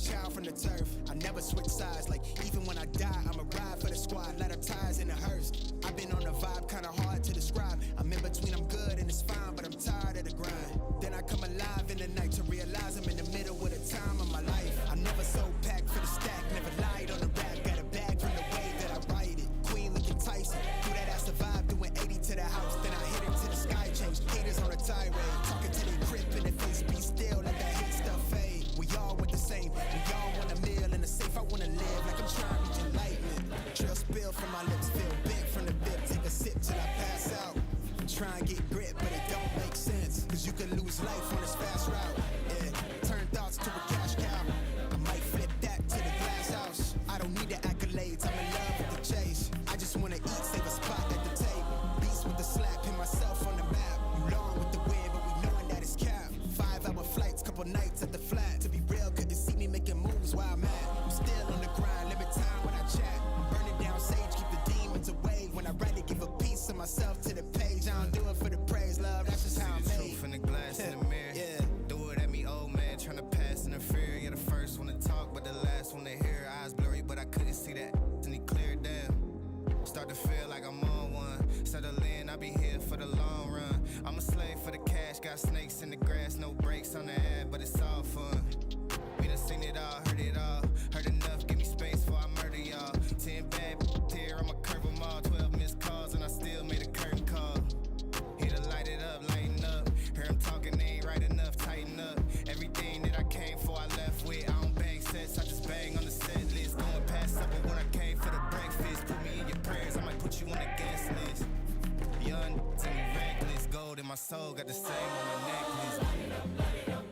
child from the turf. I never switch sides, like even when I die, I'ma ride for the squad. Let our ties in the hearse. I've been on the vibe, kinda hard to describe. I'm in between, I'm good and it's fine, but I'm tired of the grind. Then I come alive in the night to realize I'm in the middle of the time of my life. I never so packed for the stack, never lied on the rap. Got a bag from the way that I write it. Queen looking Tyson, do that ass survive, doing 80 to the house. Then I hit it to the sky change. Haters on a tirade, talking to they crip in the face. Be still, let that hate stuff fade. We all want the same, we all want a meal in the safe. I wanna live like I'm trying to reach enlightenment. Trail spill from my lips, feel big from the bib. Take a sip till I pass out. Try and get grit, but it don't make sense. Cause you can lose life on this fast route. Yeah, turn thoughts to a cash cow. I might flip that to the glass house. I don't need the accolades, I'm in love with the chase. I just wanna eat, save a spot at the table. Beast with the slap, pin myself on the map. You long with the wind, but we knowing that it's cap. 5-hour flights, couple nights at the flat. To be real, couldn't see me making moves while I'm at. I'm still on the grind, limit time when I chat. I'm burning down sage, keep the demons away. When I write it, give a piece of myself to the page. I don't do it for the praise, love, that's just how I'm made. Truth in the glass in the mirror. Yeah. Do it at me, old man, tryna pass interfere. You're the first one to talk, but the last one to hear. Eyes blurry, but I couldn't see that, and he cleared down. Start to feel like I'm on one. Settle in, I'll be here for the long run. I'm a slave for the cash, got snakes in the grass, no brakes on the ad, but it's all fun. We done seen it all, heard it all. Heard enough, give me space before I murder y'all. 10 bad here, I'ma curve them all. 12 missed calls, and I still made a curtain call. Here to light it up, lighten up. Hear him talking, they ain't right enough, tighten up. Everything that I came for, I left with. I don't bang sets, I just bang on the set list. Going past supper when I came for the breakfast. Put me in your prayers, I might put you on the guest list. Young, to me reckless. Gold in my soul, got the same on my necklace. Light it up, light it up.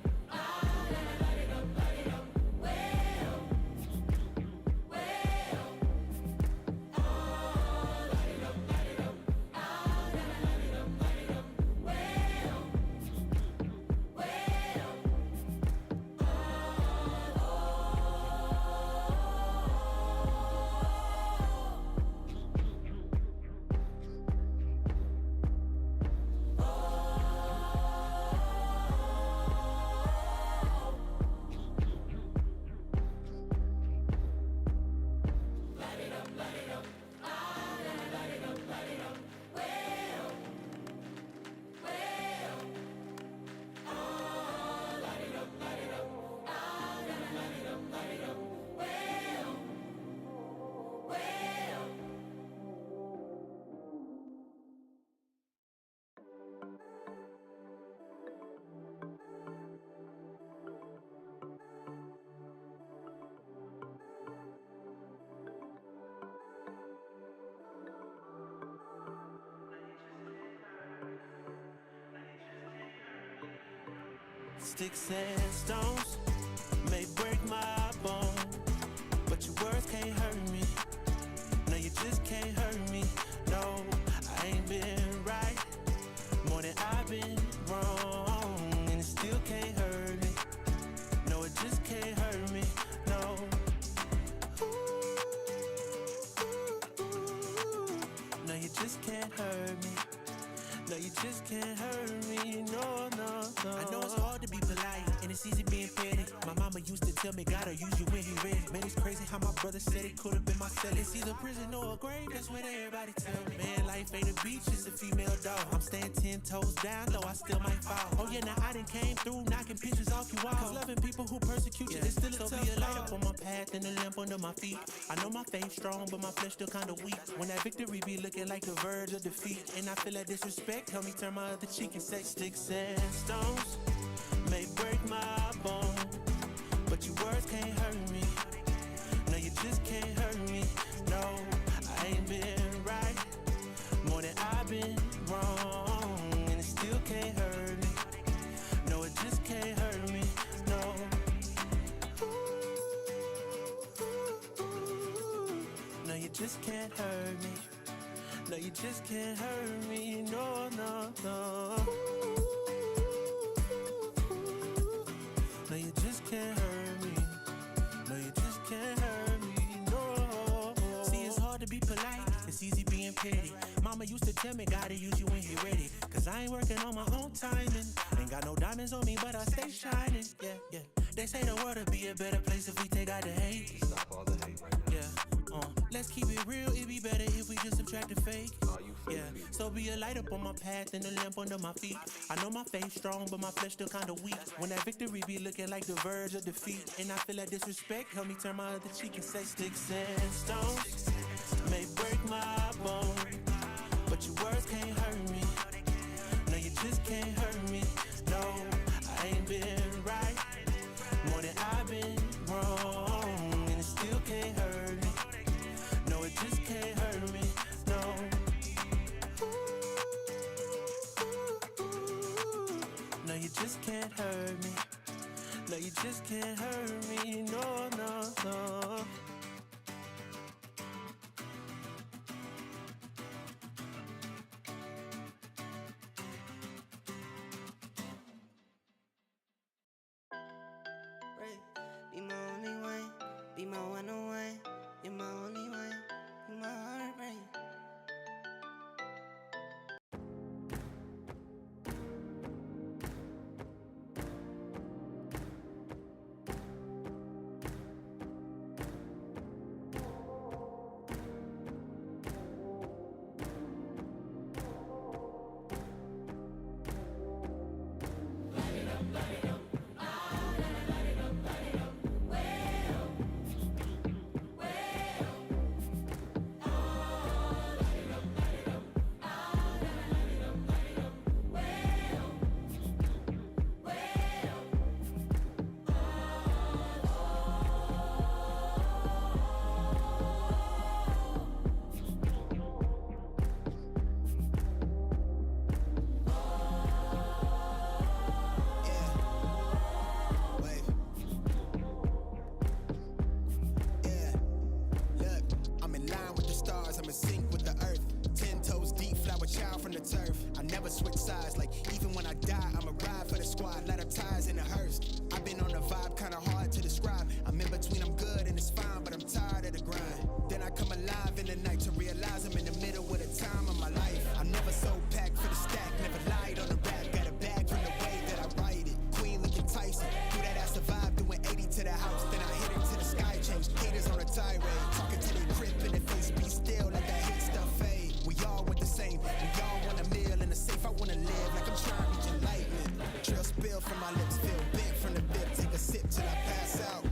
Sticks and stones may break my bone, but your words can't hurt me. No, you just can't hurt me. No, I ain't been right more than I've been wrong, and it still can't hurt me. No, it just can't hurt me. No. No, you just can't hurt me. No, you just can't hurt me, no, no, no. I know it's hard to be polite, and it's easy being petty. My mama used to tell me, gotta use you when he ready. Man, it's crazy how my brother said it could've been my cell. It's either prison or a grave, that's what everybody tell me. Man, life ain't a beach, it's a female dog. I'm staying 10 toes down, though I still might fall. Oh yeah, now I done came through, knocking pictures off you walls. Cause loving people who persecute you, it's still a tough be a light up on my path and a lamp under my feet. I know my faith's strong, but my flesh still kinda weak. When that victory be looking like the verge of defeat, and I feel that disrespect, help me turn my other cheek and say, sticks and stones may break my bone, but your words can't hurt me. No, you just can't hurt me. No, I ain't been right more than I've been wrong, and it still can't hurt me. No, it just can't hurt me. No. No, you just can't hurt me. No, you just can't hurt me, no, no, no. No, you just can't hurt me. No, you just can't hurt me, no. See, it's hard to be polite, it's easy being petty. Mama used to tell me, gotta use you when he ready. Cause I ain't working on my own timing. Ain't got no diamonds on me, but I stay shining, yeah, yeah. They They say the world would be a better place if we take out the hate. Stop all the hate right now. Yeah, let's keep it real, it'd be better if we just subtract the fake. Oh, you fake Yeah, people. so be a light up on my path and a lamp under my feet. I know my faith strong, but my flesh still kinda weak. When that victory be looking like the verge of defeat, and I feel that disrespect, help me turn my other cheek and say sticks and stones may break my bone, but your words can't hurt me. No, you just can't hurt me. No, I ain't been right more than I've been wrong, and it still can't hurt me. No, it just can't hurt me. No. No, you just can't hurt me. No, you just can't hurt me. No, no, no. Be my only way, be my one away. You're my only way, you're my heartbreak. Switch sides, like even when I die, I'ma ride for the squad. Let her ties in the hearse. I've been on a vibe, kinda hard to describe. I'm in between, I'm good and it's fine, but I'm tired of the grind. Then I come alive in the night to realize I'm in the middle of the time of my life. I'm never so packed for the stack, never lied on the rap. Got a bag from the way that I write it. Queen looking Tyson, do that ass survive, doing 80 to the house. Then I hit it to the sky change. Haters on a tirade, talking to their crib in the face. Be still, let that hate stuff fade. We all want the same, we all want a meal in the safe. I wanna live like I'm trying to reach enlightenment. Trail spill from my lips, feel bent from the bib. Take a sip till I pass out.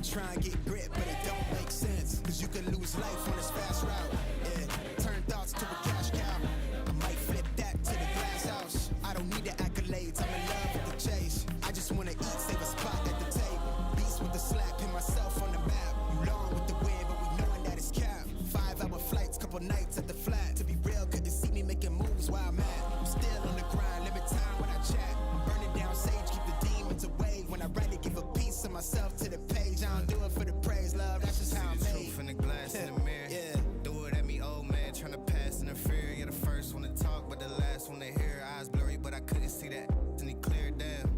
Try and get grit, but it don't make sense. Cause you could lose life on this fast route. Yeah, turn thoughts to a cash cow. I might flip that to the glass house. I don't need the accolades, I'm in love with the chase. I just wanna eat, save a spot at the table. Beast with the slap, pin myself on the map. You long with the wind, but we knowing that it's cap. 5-hour flights, couple nights at the flat. To be real, couldn't see me making moves while I'm at. I'm still on the grind, limit time when I chat. I'm burning down sage, keep the demons away. When I write it, give a piece of myself to the page. I don't do it for the praise, love, that's just how I'm See the made. truth in the glass in the mirror. Yeah. Do it at me, old man, tryna pass in the fear. You're the first one to talk, but the last one to hear. Eyes blurry, but I couldn't see that. And he cleared down.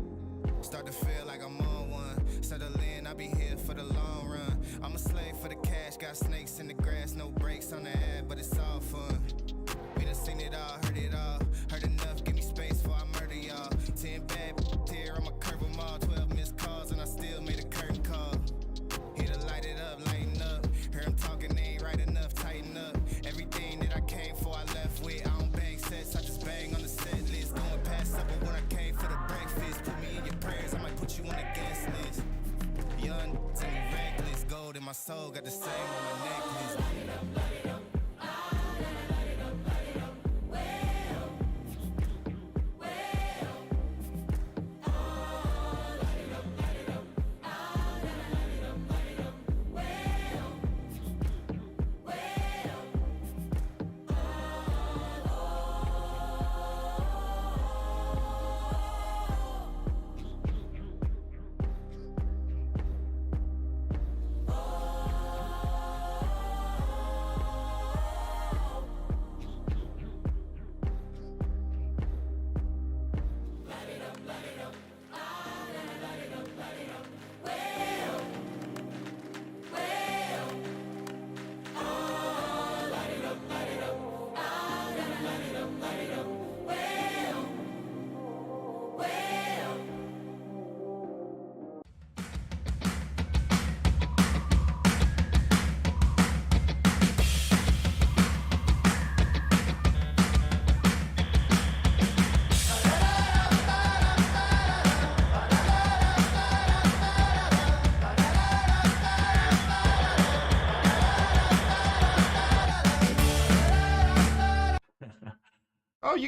Start to feel like I'm on one. Settle in, I'll be here for the long run. I'm a slave for the cash, got snakes in the grass, no brakes on the ad, but it's all fun. We done seen it all, heard enough, give me space before I murder y'all. 10 bad here, I'ma curve them all. 12 missed calls and I still made a curtain call. Here to light it up, lighten up. Hear him talking, they ain't right enough, tighten up. Everything that I came for, I left with. I don't bang sets, I just bang on the set list. Going past supper when I came for the breakfast. Put me in your prayers, I might put you on the guest list. Young, to me reckless, gold in my soul, got the same on my necklace.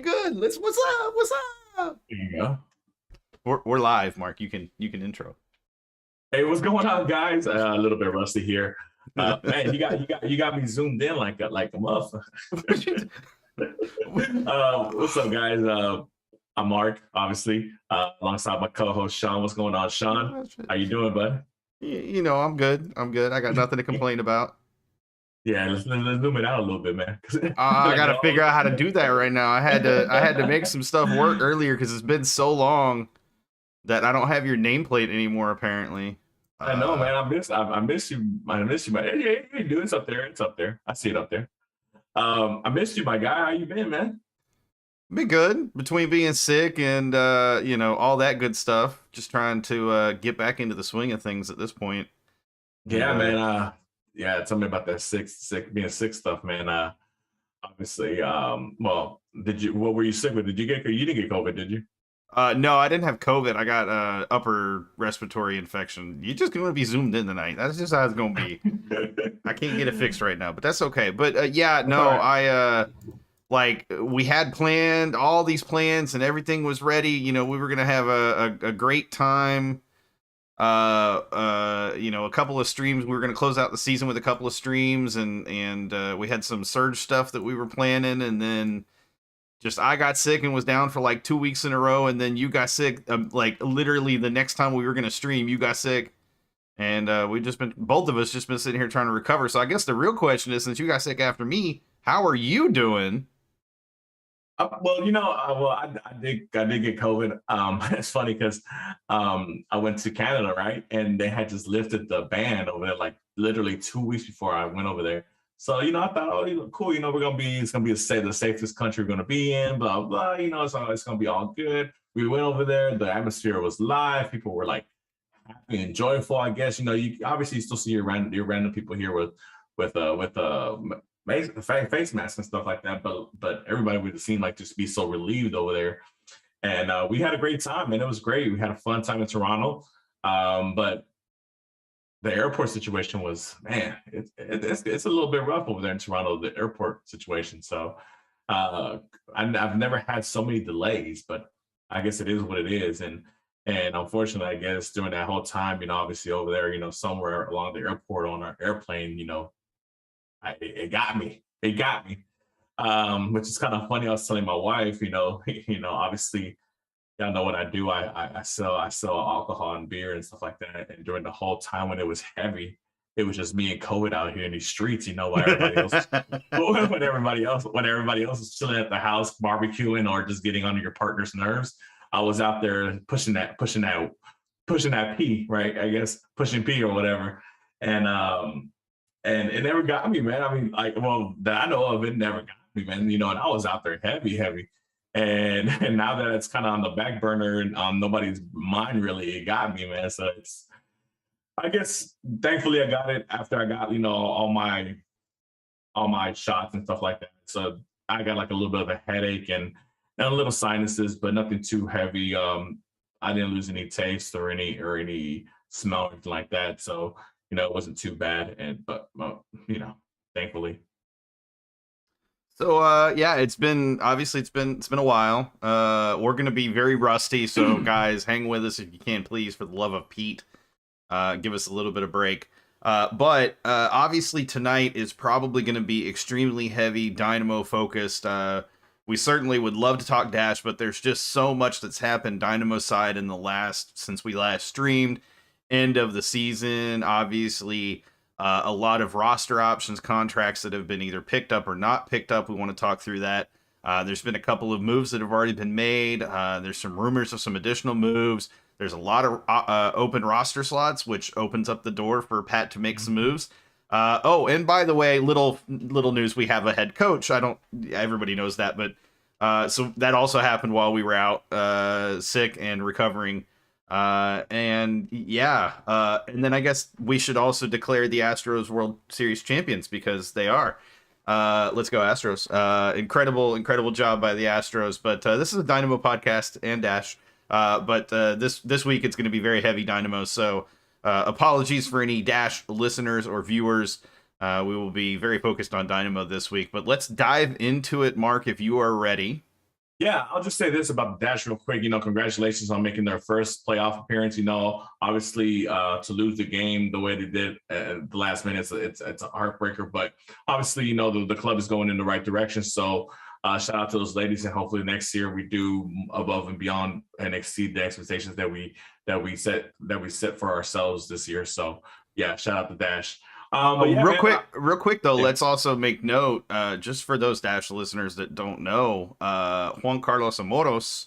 good. What's up? What's up? There you go. We're live, Mark. You can intro. Hey, what's going on, guys? A little bit rusty here. Man, you got me zoomed in like a motherfucker. What's up, guys? I'm Mark, obviously, alongside my co-host Sean. What's going on, Sean? How you doing, bud? You know, I'm good. I got nothing to complain about. Yeah, let's zoom it out a little bit, man. I got to figure out how to do that right now. I had to make some stuff work earlier because it's been so long that I don't have your nameplate anymore. Apparently, I know, man. I miss you. I miss you, man. Hey, dude, it's up there. It's up there. I see it up there. I missed you, my guy. How you been, man? Been good between being sick and all that good stuff. Just trying to get back into the swing of things at this point. Yeah, man. Yeah, tell me about that being sick stuff, man. Obviously, well, what were you sick with? You didn't get COVID, did you? No, I didn't have COVID. I got upper respiratory infection. You're just going to be zoomed in tonight. That's just how it's going to be. I can't get it fixed right now, but that's okay. But yeah, no, right. We had planned all these plans and everything was ready. You know, we were going to have a great time. A couple of streams. We were going to close out the season with a couple of streams and we had some surge stuff that we were planning. And then I got sick and was down for like 2 weeks in a row. And then you got sick, literally the next time we were going to stream, you got sick. And both of us just been sitting here trying to recover. So I guess the real question is, since you got sick after me, how are you doing? Well, I did get COVID. It's funny because I went to Canada, right? And they had just lifted the ban over there, like literally 2 weeks before I went over there. So, I thought, cool, it's going to be the safest country we're going to be in, blah, blah, so it's going to be all good. We went over there. The atmosphere was live. People were like happy and joyful, I guess. You obviously still see your random people here with face masks and stuff like that, but everybody would seem like just be so relieved over there. And we had a great time, and it was great. We had a fun time in Toronto. But the airport situation was, man, it's a little bit rough over there in Toronto, the airport situation. So I've never had so many delays, but I guess it is what it is. And unfortunately, I guess during that whole time, obviously over there, somewhere along the airport on our airplane, it got me. Which is kind of funny. I was telling my wife, obviously, y'all know what I do. I sell alcohol and beer and stuff like that. And during the whole time when it was heavy, it was just me and COVID out here in these streets. While everybody else, when everybody else is chilling at the house, barbecuing or just getting under your partner's nerves, I was out there pushing that P, right? I guess pushing P or whatever, and it never got me, man. I mean, that I know of, it never got me, man. And I was out there heavy. And now that it's kind of on the back burner and on nobody's mind, really, it got me, man. So I guess, thankfully I got it after I got, all my shots and stuff like that. So I got like a little bit of a headache and a little sinuses, but nothing too heavy. I didn't lose any taste or any smell or anything like that. So, it wasn't too bad, but thankfully. So it's been a while. We're gonna be very rusty, so guys, hang with us if you can, please, for the love of Pete. Give us a little bit of break. But obviously tonight is probably gonna be extremely heavy Dynamo focused. We certainly would love to talk Dash, but there's just so much that's happened Dynamo side since we last streamed. End of the season, obviously a lot of roster options, contracts that have been either picked up or not picked up. We want to talk through that. There's been a couple of moves that have already been made. There's some rumors of some additional moves. There's a lot of open roster slots, which opens up the door for Pat to make some moves. And by the way, little news, we have a head coach. Everybody knows that, but so that also happened while we were out sick and recovering. And then I guess we should also declare the Astros World Series champions because they are. Let's go Astros. Incredible job by the Astros. But this is a Dynamo podcast and Dash. But this week it's going to be very heavy Dynamo. So apologies for any Dash listeners or viewers. We will be very focused on Dynamo this week. But let's dive into it, Mark, if you are ready. Yeah, I'll just say this about the Dash real quick. Congratulations on making their first playoff appearance. Obviously, to lose the game the way they did at the last minute, it's a heartbreaker. But obviously, the club is going in the right direction. So shout out to those ladies, and hopefully next year we do above and beyond and exceed the expectations that we set for ourselves this year. So yeah, shout out to Dash. But yeah, real quick though, yeah. let's also make note, just for those Dash listeners that don't know, Juan Carlos Amoros,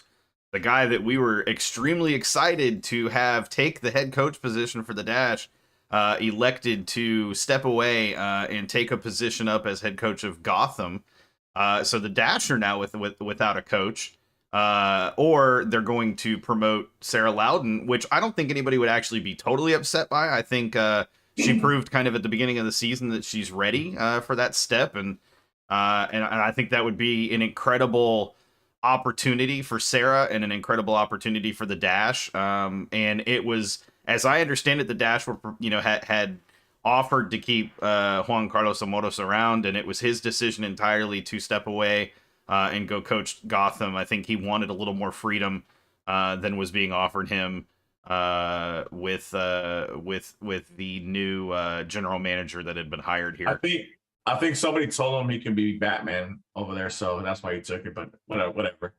the guy that we were extremely excited to have take the head coach position for the Dash, elected to step away and take a position up as head coach of Gotham. So the Dash are now without a coach, or they're going to promote Sarah Loudon, which I don't think anybody would actually be totally upset by. I think she proved kind of at the beginning of the season that she's ready for that step, and I think that would be an incredible opportunity for Sarah and an incredible opportunity for the Dash. And it was, as I understand it, the Dash were had offered to keep Juan Carlos Amoros around, and it was his decision entirely to step away and go coach Gotham. I think he wanted a little more freedom than was being offered him with the new general manager that had been hired here. I think somebody told him he can be Batman over there, so that's why he took it. But whatever.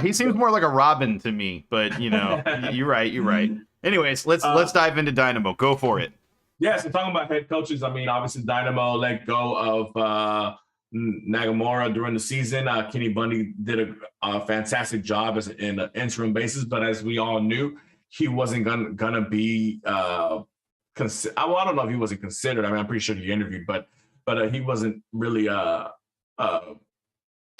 He seems more like a Robin to me, but you're right. Anyways, let's dive into Dynamo. Go for it. Yeah, so talking about head coaches, obviously Dynamo let go of Nagamura during the season. Kenny Bundy did a fantastic job in an interim basis, but as we all knew, he wasn't gonna be. I don't know if he wasn't considered. I'm pretty sure he interviewed, but he wasn't really for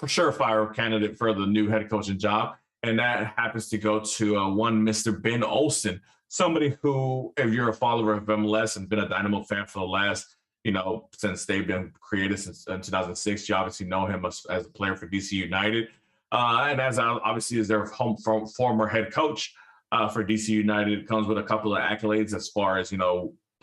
surefire candidate for the new head coaching job, and that happens to go to one Mr. Ben Olsen, somebody who, if you're a follower of MLS and been a Dynamo fan for the last, since they've been created since 2006, you obviously know him as a player for DC United, and as obviously as their former head coach for DC United, comes with a couple of accolades as far as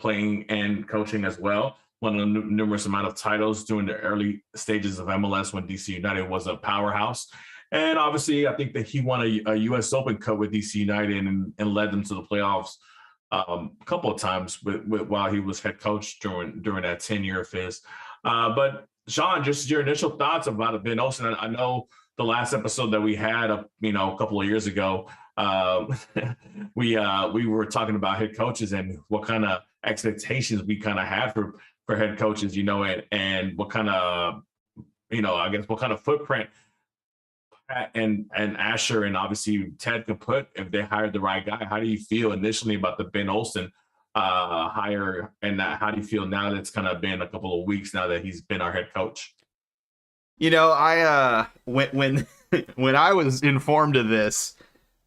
playing and coaching as well. Won a numerous amount of titles during the early stages of MLS when DC United was a powerhouse. And obviously, I think that he won a U.S. Open Cup with DC United and led them to the playoffs a couple of times while he was head coach during that tenure of his. But Sean, just your initial thoughts about Ben Olsen. I know the last episode that we had, a couple of years ago, we were talking about head coaches and what kind of expectations we kind of had for head coaches, and what kind of, I guess what kind of footprint and Asher and obviously Ted could put if they hired the right guy. How do you feel initially about the Ben Olsen hire, and how do you feel now that it's kind of been a couple of weeks now that he's been our head coach? I when when I was informed of this,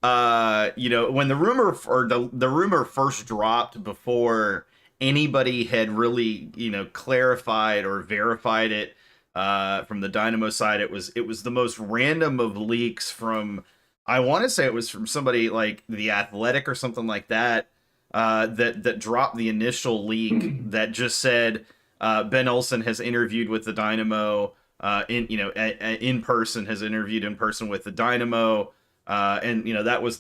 when the rumor or the rumor first dropped before anybody had really clarified or verified it from the Dynamo side, it was the most random of leaks from, I want to say it was from somebody like The Athletic or something like that, that dropped the initial leak that just said Ben Olsen has interviewed with the Dynamo in person, has interviewed in person with the Dynamo, and that was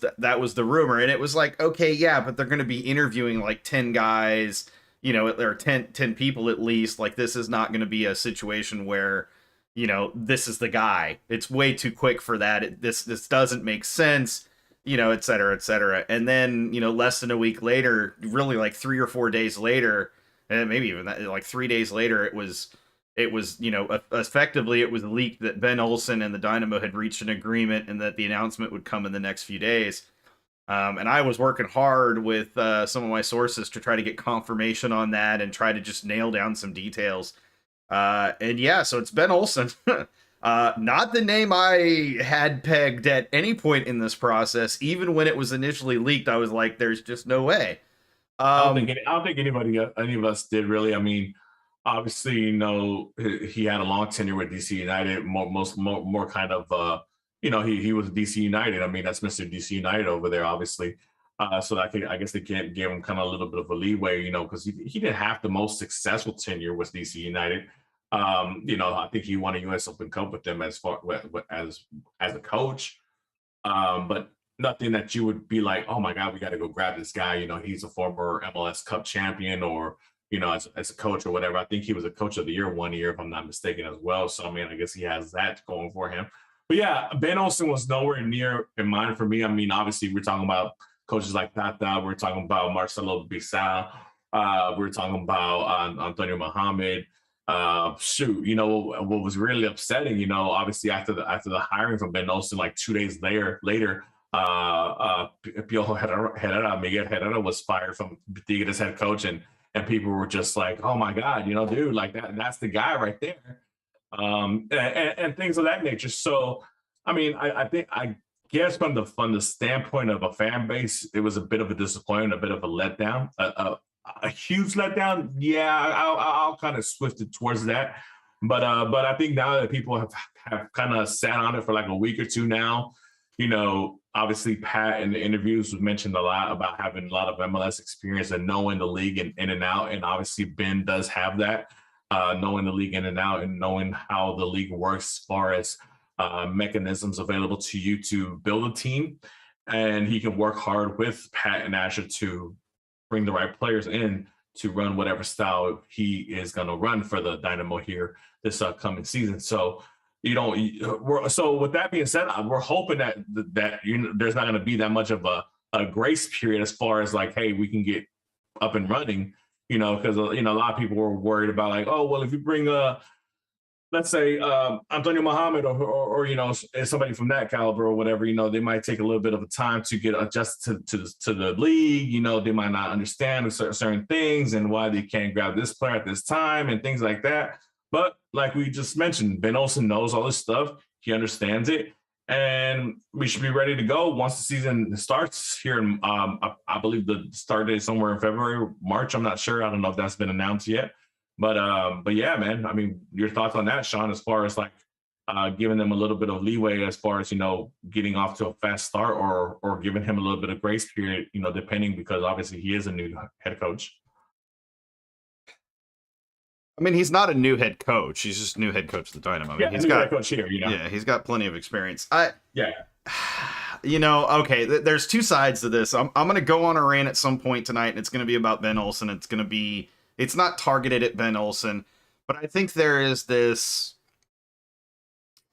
the rumor, and it was like, okay, yeah, but they're going to be interviewing like 10 guys, there are 10 people at least. Like, this is not going to be a situation where this is the guy. It's way too quick for that. This doesn't make sense, et cetera, et cetera. And then less than a week later, really like 3 or 4 days later, and maybe even that, like 3 days later, it was effectively it was leaked that Ben Olsen and the Dynamo had reached an agreement and that the announcement would come in the next few days. And I was working hard with some of my sources to try to get confirmation on that and try to just nail down some details. And yeah, so it's Ben Olsen. Not the name I had pegged at any point in this process. Even when it was initially leaked, I was like, there's just no way. I don't think any of us did really. I mean, obviously, he had a long tenure with DC United, more kind of, he was DC United. I mean, that's Mr. DC United over there, obviously. So I guess they gave him kind of a little bit of a leeway, because he didn't have the most successful tenure with DC United. I think he won a U.S. Open Cup with them as a coach, but nothing that you would be like, oh my God, we got to go grab this guy. He's a former MLS Cup champion, or as a coach or whatever. I think he was a coach of the year one year, if I'm not mistaken, as well. So I mean, I guess he has that going for him. But yeah, Ben Olsen was nowhere near in mind for me. I mean, obviously, we're talking about coaches like Tata. We're talking about Marcelo Bielsa. We're talking about Antonio Mohamed. What was really upsetting, obviously after the hiring from Ben Olsen, like 2 days later, Miguel Herrera was fired from Tigres head coach, and people were just like, oh my God, dude, like that's the guy right there. And things of that nature. So, I mean, I guess from the standpoint of a fan base, it was a bit of a disappointment, a bit of a letdown, a huge letdown. Yeah, I'll kind of swift it towards that. But I think now that people have kind of sat on it for like a week or two now, obviously Pat in the interviews was mentioned a lot about having a lot of MLS experience and knowing the league in and out. And obviously Ben does have that, knowing the league in and out and knowing how the league works as far as mechanisms available to you to build a team. And he can work hard with Pat and Asher to bring the right players in to run whatever style he is going to run for the Dynamo here this upcoming season. So, so with that being said, we're hoping that there's not going to be that much of a grace period as far as like, hey, we can get up and running, because a lot of people were worried about like, oh, well, if you bring let's say Antonio Mohamed or somebody from that caliber or whatever, they might take a little bit of a time to get adjusted to the league. They might not understand certain things and why they can't grab this player at this time and things like that. But like we just mentioned, Ben Olsen knows all this stuff. He understands it. And we should be ready to go once the season starts here. I believe the start date is somewhere in February, March. I'm not sure. I don't know if that's been announced yet. But yeah, man, I mean, your thoughts on that, Sean, as far as like giving them a little bit of leeway as far as, getting off to a fast start or giving him a little bit of grace period, depending, because obviously he is a new head coach. I mean, he's not a new head coach. He's just a new head coach of the Dynamo. I mean, he's got head coach here, Yeah, he's got plenty of experience. Yeah. Okay, there's two sides to this. I'm going to go on a rant at some point tonight, and it's going to be about Ben Olsen. It's not targeted at Ben Olsen, but I think there is this...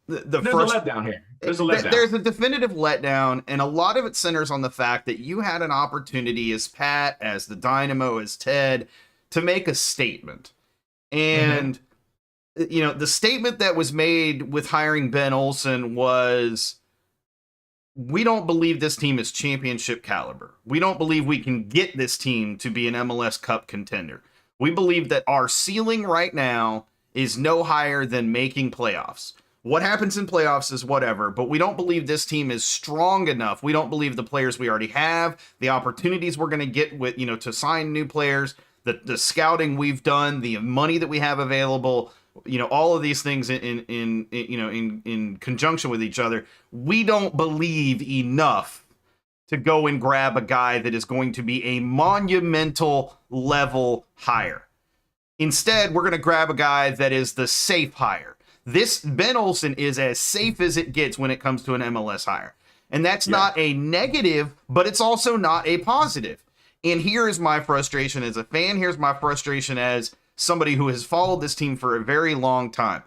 There's a letdown here. There's a letdown. There's a definitive letdown, and a lot of it centers on the fact that you had an opportunity as Pat, as the Dynamo, as Ted, to make a statement. And, the statement that was made with hiring Ben Olsen was, we don't believe this team is championship caliber. We don't believe we can get this team to be an MLS Cup contender. We believe that our ceiling right now is no higher than making playoffs. What happens in playoffs is whatever, but we don't believe this team is strong enough. We don't believe the players we already have, the opportunities we're going to get with, to sign new players, the scouting we've done, the money that we have available, all of these things in conjunction with each other. We don't believe enough to go and grab a guy that is going to be a monumental level hire. Instead, we're going to grab a guy that is the safe hire. This Ben Olsen is as safe as it gets when it comes to an MLS hire. And that's not a negative, but it's also not a positive. And here is my frustration as a fan. Here's my frustration as somebody who has followed this team for a very long time.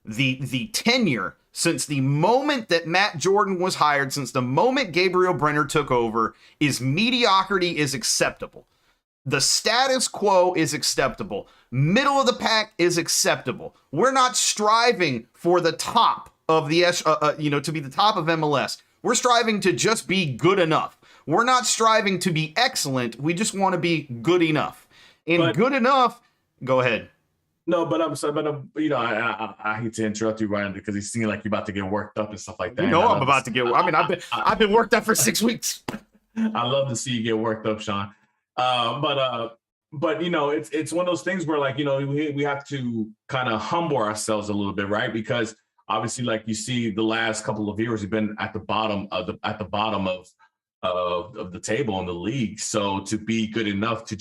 The tenure since the moment that Matt Jordan was hired, since the moment Gabriel Brenner took over, is mediocrity is acceptable. The status quo is acceptable. Middle of the pack is acceptable. We're not striving for the top of the, to be the top of MLS. We're striving to just be good enough. We're not striving to be excellent. We just want to be good enough. And good enough, go ahead. No, but I'm sorry, but I hate to interrupt you, Ryan, because you seem like you're about to get worked up and stuff like that. I'm about to get. I mean, I've been worked up for 6 weeks. I love to see you get worked up, Sean. But it's one of those things where we have to kind of humble ourselves a little bit, right? Because obviously, like you see, the last couple of years we've been at the bottom of the table in the league. So to be good enough to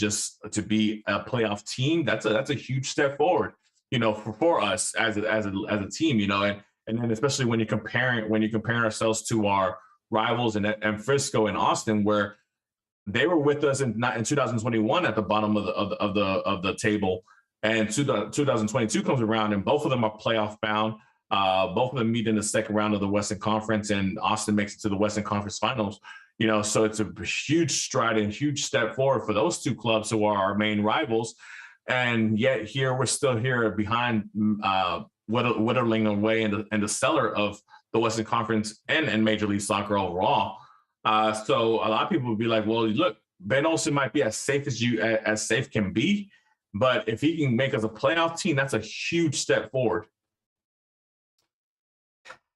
be a playoff team, that's a huge step forward. for us as a team, and then especially when you're comparing ourselves to our rivals in Frisco and Austin, where they were with us in 2021 at the bottom of the table, and 2022 comes around, and both of them are playoff bound. Both of them meet in the second round of the Western Conference, and Austin makes it to the Western Conference Finals. So it's a huge stride and huge step forward for those two clubs who are our main rivals. And yet here we're still here behind, whittling away in the cellar of the Western Conference and Major League Soccer overall. So a lot of people would be like, well, look, Ben Olsen might be as safe can be, but if he can make us a playoff team, that's a huge step forward.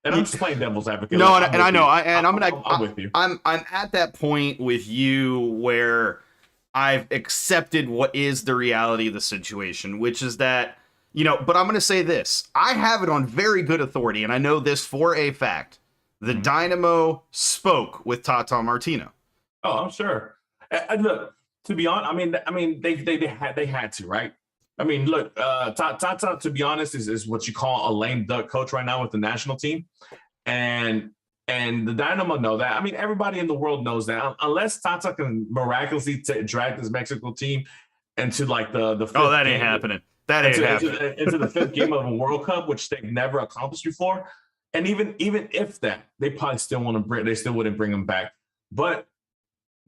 And I'm just playing devil's advocate. No, and I know, I'm with you. I'm at that point with you where I've accepted what is the reality of the situation, which is that, but I'm going to say this. I have it on very good authority, and I know this for a fact. The Dynamo spoke with Tata Martino. Oh, I'm sure. And look, to be honest, I mean, they had to, right? I mean, look, Tata, to be honest, is what you call a lame duck coach right now with the national team, and the Dynamo know that. I mean, everybody in the world knows that. Unless Tata can miraculously drag this Mexico team into like the fifth that ain't happening. That ain't happening. Into the fifth game of a World Cup, which they've never accomplished before. And even if that, they probably still wouldn't bring him back. But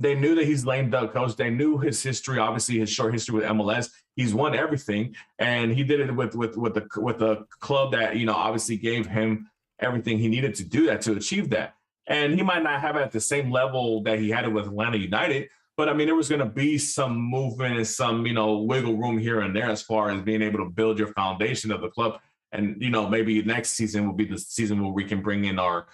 they knew that he's lame duck coach. They knew his history, obviously his short history with MLS. He's won everything, and he did it with the club that obviously gave him everything he needed to do that, to achieve that. And he might not have it at the same level that he had it with Atlanta United, but I mean, there was going to be some movement and some wiggle room here and there as far as being able to build your foundation of the club. And maybe next season will be the season where we can bring in our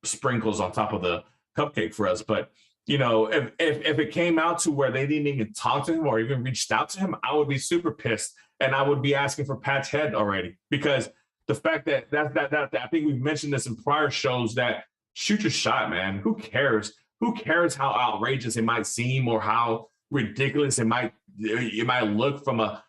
sprinkles on top of the cupcake for us. But if it came out to where they didn't even talk to him or even reached out to him, I would be super pissed, and I would be asking for Pat's head already, because the fact that I think we've mentioned this in prior shows, that shoot your shot, man. Who cares? Who cares how outrageous it might seem or how ridiculous it might look from a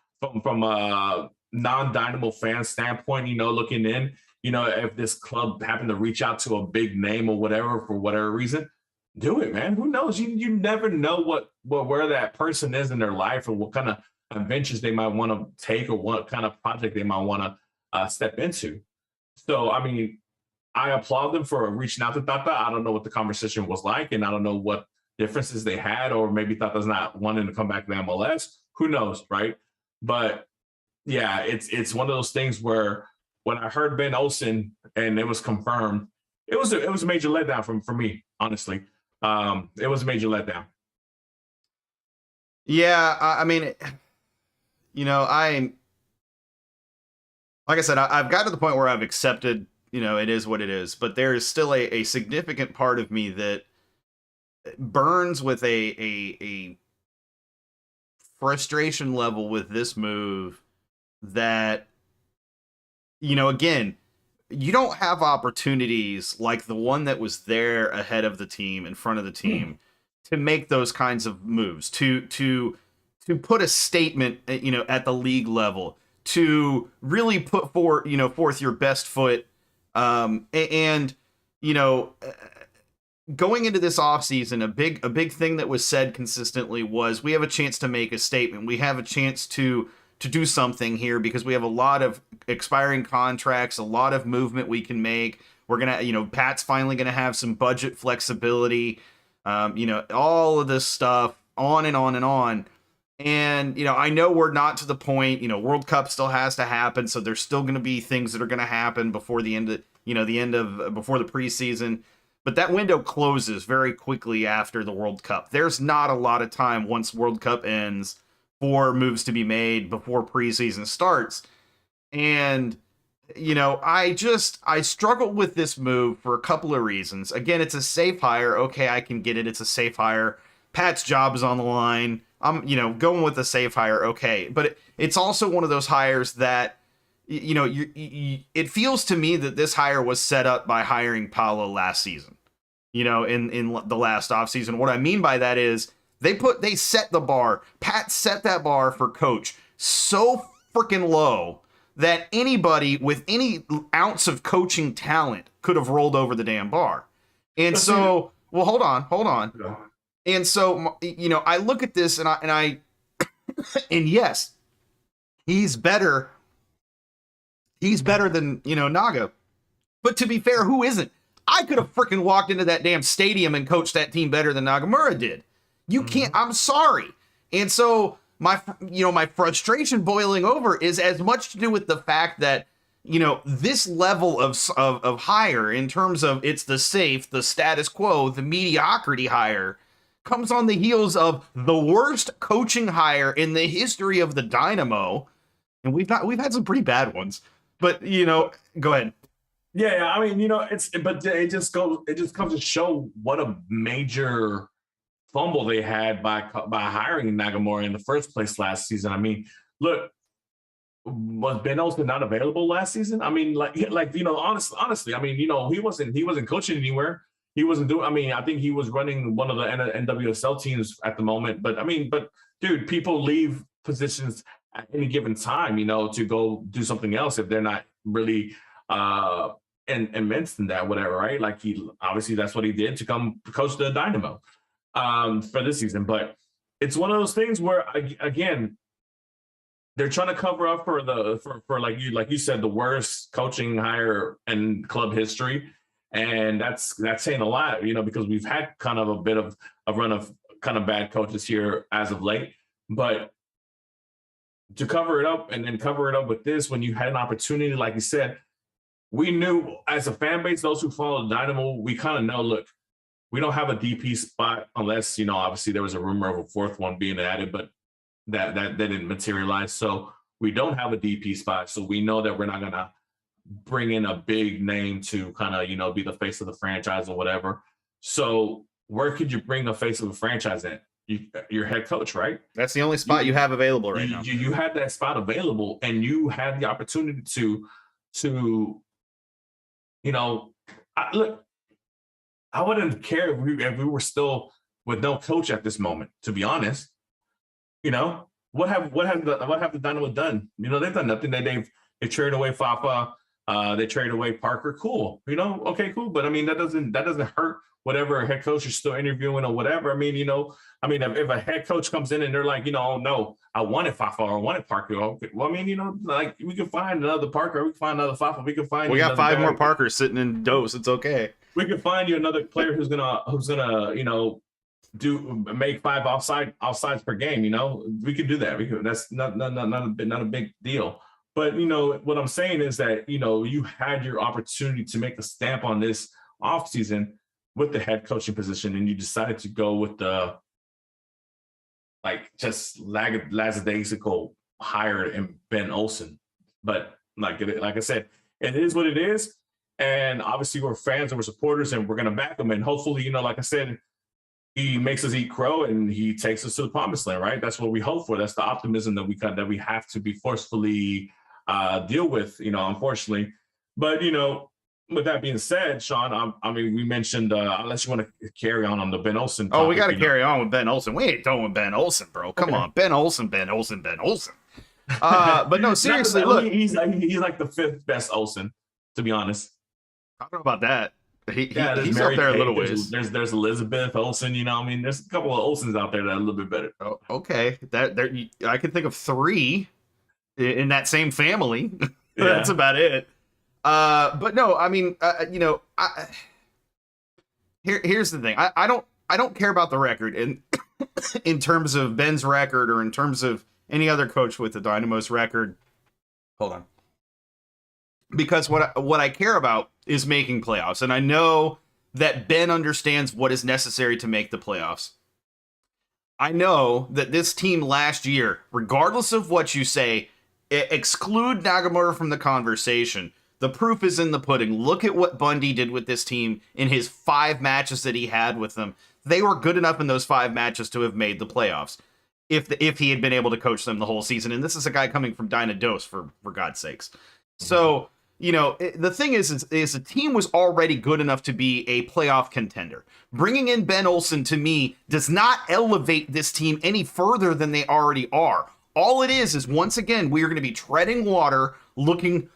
non-Dynamo fan standpoint, looking in, if this club happened to reach out to a big name or whatever, for whatever reason, do it, man. Who knows? You never know where that person is in their life, or what kind of adventures they might want to take, or what kind of project they might want to step into. So, I mean, I applaud them for reaching out to Tata. I don't know what the conversation was like, and I don't know what differences they had, or maybe Tata's not wanting to come back to MLS. Who knows, right? But yeah, it's one of those things where when I heard Ben Olsen and it was confirmed, it was a major letdown for me, honestly. It was a major letdown. Yeah, I mean, like I said, I've got to the point where I've accepted, it is what it is, but there is still a significant part of me that burns with a frustration level with this move that, again, you don't have opportunities like the one that was there ahead of the team, in front of the team, to make those kinds of moves, to put a statement, at the league level, to really put forth your best foot. And going into this offseason, a big thing that was said consistently was, we have a chance to make a statement. We have a chance to do something here, because we have a lot of expiring contracts, a lot of movement we can make. We're going to, Pat's finally going to have some budget flexibility, all of this stuff, on and on and on. And, I know we're not to the point, World Cup still has to happen. So there's still going to be things that are going to happen before the end of, before the preseason. But that window closes very quickly after the World Cup. There's not a lot of time once World Cup ends for moves to be made before preseason starts. And, I struggled with this move for a couple of reasons. Again, it's a safe hire. Okay, I can get it. It's a safe hire. Pat's job is on the line. I'm, going with a safe hire. Okay. But it's also one of those hires that, it feels to me that this hire was set up by hiring Paulo last season, in the last offseason. What I mean by that is, they set the bar. Pat set that bar for coach so freaking low that anybody with any ounce of coaching talent could have rolled over the damn bar. And so, well, hold on. Yeah. And so, I look at this and yes, he's better. He's better than, Naga. But to be fair, who isn't? I could have freaking walked into that damn stadium and coached that team better than Nagamura did. You can't, I'm sorry. And so my frustration boiling over is as much to do with the fact that, this level of hire in terms of it's the safe, the status quo, the mediocrity hire comes on the heels of the worst coaching hire in the history of the Dynamo. And we've had some pretty bad ones, but go ahead. Yeah, I mean, it just comes to show what a major fumble they had by hiring Nagamura in the first place last season. I mean, look, was Ben Olsen not available last season? I mean, honestly, I mean, he wasn't coaching anywhere. He wasn't doing. I mean, I think he was running one of the NWSL teams at the moment. But dude, people leave positions at any given time, to go do something else if they're not really immense in that, whatever, right? Like obviously that's what he did to come coach the Dynamo for this season. But it's one of those things where again, they're trying to cover up for like you said, the worst coaching hire in club history. And that's saying a lot, because we've had kind of a bit of a run of kind of bad coaches here as of late. But to cover it up and then cover it up with this, when you had an opportunity, like you said, we knew as a fan base, those who follow the Dynamo, we kind of know, look, we don't have a DP spot unless, obviously there was a rumor of a fourth one being added, but that didn't materialize. So we don't have a DP spot. So we know that we're not going to bring in a big name to kind of, be the face of the franchise or whatever. So where could you bring the face of a franchise in? Your head coach, right? That's the only spot you have available right now. You had that spot available, and you had the opportunity to look. I wouldn't care if we were still with no coach at this moment. To be honest, what have the Dynamo done? They've done nothing. They traded away Fafa. They traded away Parker. Cool. Okay, cool. But I mean, that doesn't hurt whatever head coach is still interviewing or whatever. I mean, if a head coach comes in and they're like, oh no, I wanted Fafa or I wanted Parker. Okay. Well, I mean, like we can find another Parker, we can find another Fafa, we got 5 more Parkers sitting in Dose. It's okay. We can find you another player who's gonna make 5 offsides per game. We can do that. That's not a big deal. But what I'm saying is that you had your opportunity to make a stamp on this offseason with the head coaching position, and you decided to go with the just lackadaisical hire in Ben Olsen. But like I said, it is what it is, and obviously we're fans and we're supporters, and we're gonna back him. And hopefully, like I said, he makes us eat crow and he takes us to the promised land. Right? That's what we hope for. That's the optimism that we have to be forcefully deal with. Unfortunately, but with that being said, Sean, I mean, we mentioned, unless you want to carry on the Ben Olsen topic, we got to carry on with Ben Olsen. We ain't done with Ben Olsen, bro. Come on. Ben Olsen. But no, seriously, look. He's like the 5th best Olsen, to be honest. I don't know about that. He's up there a little ways. There's Elizabeth Olsen, I mean, there's a couple of Olsens out there that are a little bit better. Oh, okay. I can think of 3 in that same family. Yeah. That's about it. But no, I mean, here's the thing. I don't care about the record in terms of Ben's record or in terms of any other coach with the Dynamo's record. Hold on. Because what I care about is making playoffs. And I know that Ben understands what is necessary to make the playoffs. I know that this team last year, regardless of what you say, exclude Nagamura from the conversation. The proof is in the pudding. Look at what Bundy did with this team in his 5 matches that he had with them. They were good enough in those 5 matches to have made the playoffs if he had been able to coach them the whole season. And this is a guy coming from Dynados, for God's sakes. So, the thing is the team was already good enough to be a playoff contender. Bringing in Ben Olsen, to me, does not elevate this team any further than they already are. All it is once again, we are going to be treading water, looking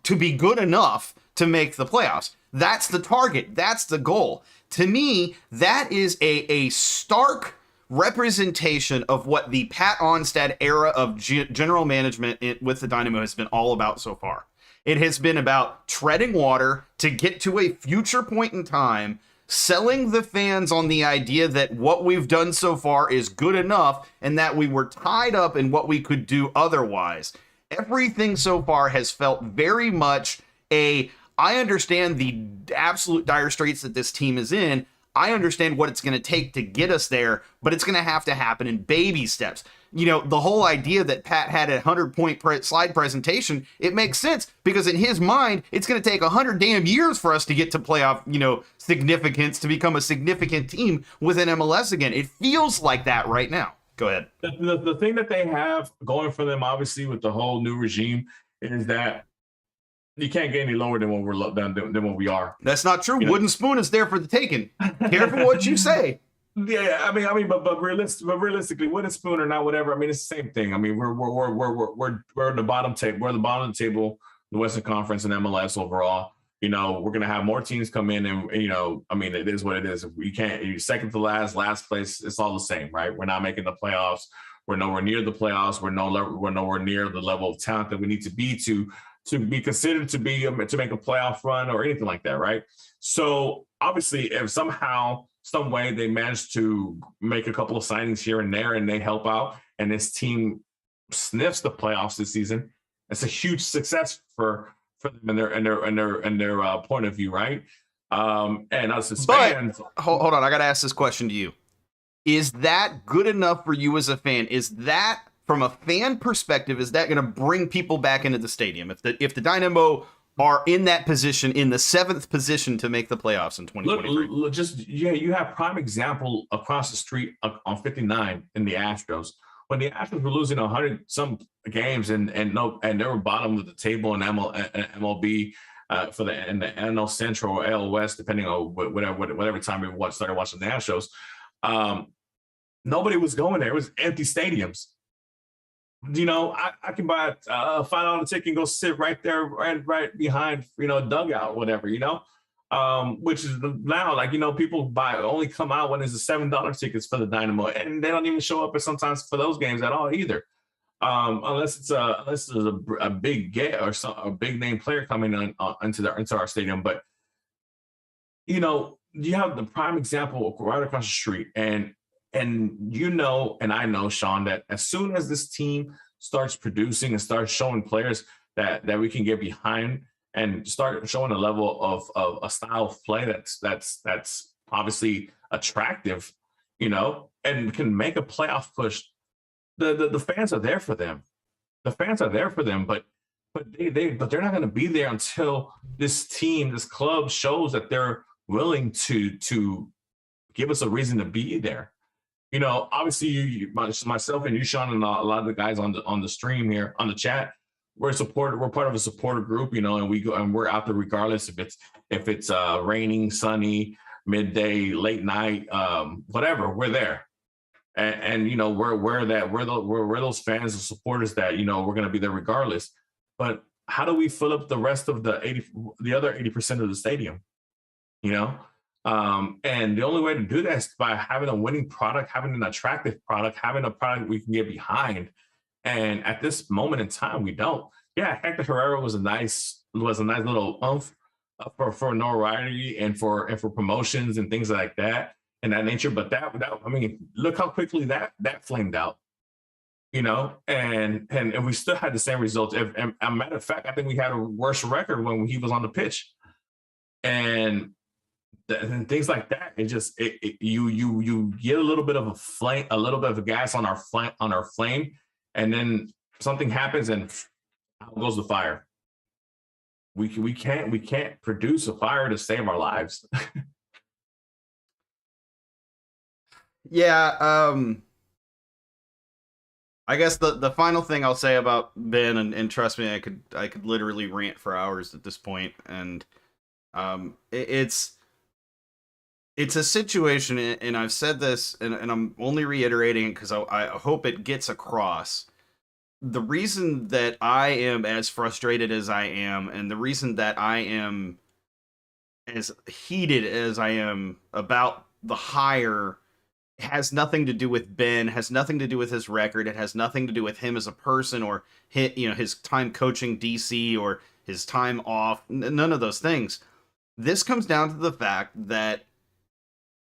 to be good enough to make the playoffs. That's the target. That's the goal. To me, that is a stark representation of what the Pat Onstad era of general management with the Dynamo has been all about so far. It has been about treading water to get to a future point in time, selling the fans on the idea that what we've done so far is good enough and that we were tied up in what we could do otherwise. Everything so far has felt very much I understand the absolute dire straits that this team is in. I understand what it's going to take to get us there, but it's going to have to happen in baby steps. You know, the whole idea that Pat had a 100-point slide presentation, it makes sense because in his mind, it's going to take 100 damn years for us to get to playoff, significance, to become a significant team within MLS again. It feels like that right now. Go ahead. The thing that they have going for them, obviously, with the whole new regime, is that you can't get any lower than what we are. That's not true. Wooden spoon is there for the taking. Careful what you say. Yeah, I mean, but realistically, wooden spoon or not, whatever. I mean, it's the same thing. I mean, we're in the bottom table. We're the bottom of the table, the Western Conference and MLS overall. We're gonna have more teams come in, and I mean, it is what it is. You can't second to last place. It's all the same, right? We're not making the playoffs. We're nowhere near the playoffs. We're nowhere near the level of talent that we need to be be considered to make a playoff run or anything like that, right? So obviously, if somehow, some way they manage to make a couple of signings here and there and they help out and this team sniffs the playoffs this season, it's a huge success for them and their point of view, right? And us as fans. Hold on, I gotta ask this question to you. Is that good enough for you as a fan? Is that, from a fan perspective, is that going to bring people back into the stadium? If the Dynamo are in that position, in the 7th position to make the playoffs in 2023. You have prime example across the street on 59 in the Astros. When the Astros were losing 100 some games and they were bottom of the table in MLB for the NL Central or AL West, depending on whatever time we started watching the Astros. Nobody was going there. It was empty stadiums. I can buy a $5 ticket and go sit right there, right behind, a dugout, whatever, which is now people only come out when there's a $7 tickets for the Dynamo, and they don't even show up sometimes for those games at all either, unless it's a big a big name player coming into our stadium. But you have the prime example right across the street, and I know, Sean, that as soon as this team starts producing and starts showing players that we can get behind and start showing a level of a style of play that's obviously attractive, and can make a playoff push, the fans are there for them. The fans are there for them, but they're not going to be there until this club shows that they're willing to give us a reason to be there. Obviously, myself and you, Sean, and a lot of the guys on the stream here on the chat, we're part of a supporter group, and we're out there regardless if it's raining, sunny, midday, late night, whatever, we're there, and we're those fans and supporters that we're going to be there regardless. But how do we fill up the rest of the other 80% of the stadium? And the only way to do that is by having a winning product, having an attractive product, having a product we can get behind. And at this moment in time, we don't. Yeah, Hector Herrera was a nice little oomph for notoriety and for promotions and things like that and that nature. But that I mean, look how quickly that flamed out. And we still had the same results. And a matter of fact, I think we had a worse record when he was on the pitch. And things like that, you get a little bit of a flame, a little bit of a gas on our flame, and then something happens and out goes the fire. We can't produce a fire to save our lives. Yeah, I guess the final thing I'll say about Ben, and trust me, I could literally rant for hours at this point, and it's it's a situation, and I've said this, and I'm only reiterating it because I hope it gets across. The reason that I am as frustrated as I am, and the reason that I am as heated as I am about the hire has nothing to do with Ben, has nothing to do with his record. It has nothing to do with him as a person or his time coaching DC or his time off. None of those things. This comes down to the fact that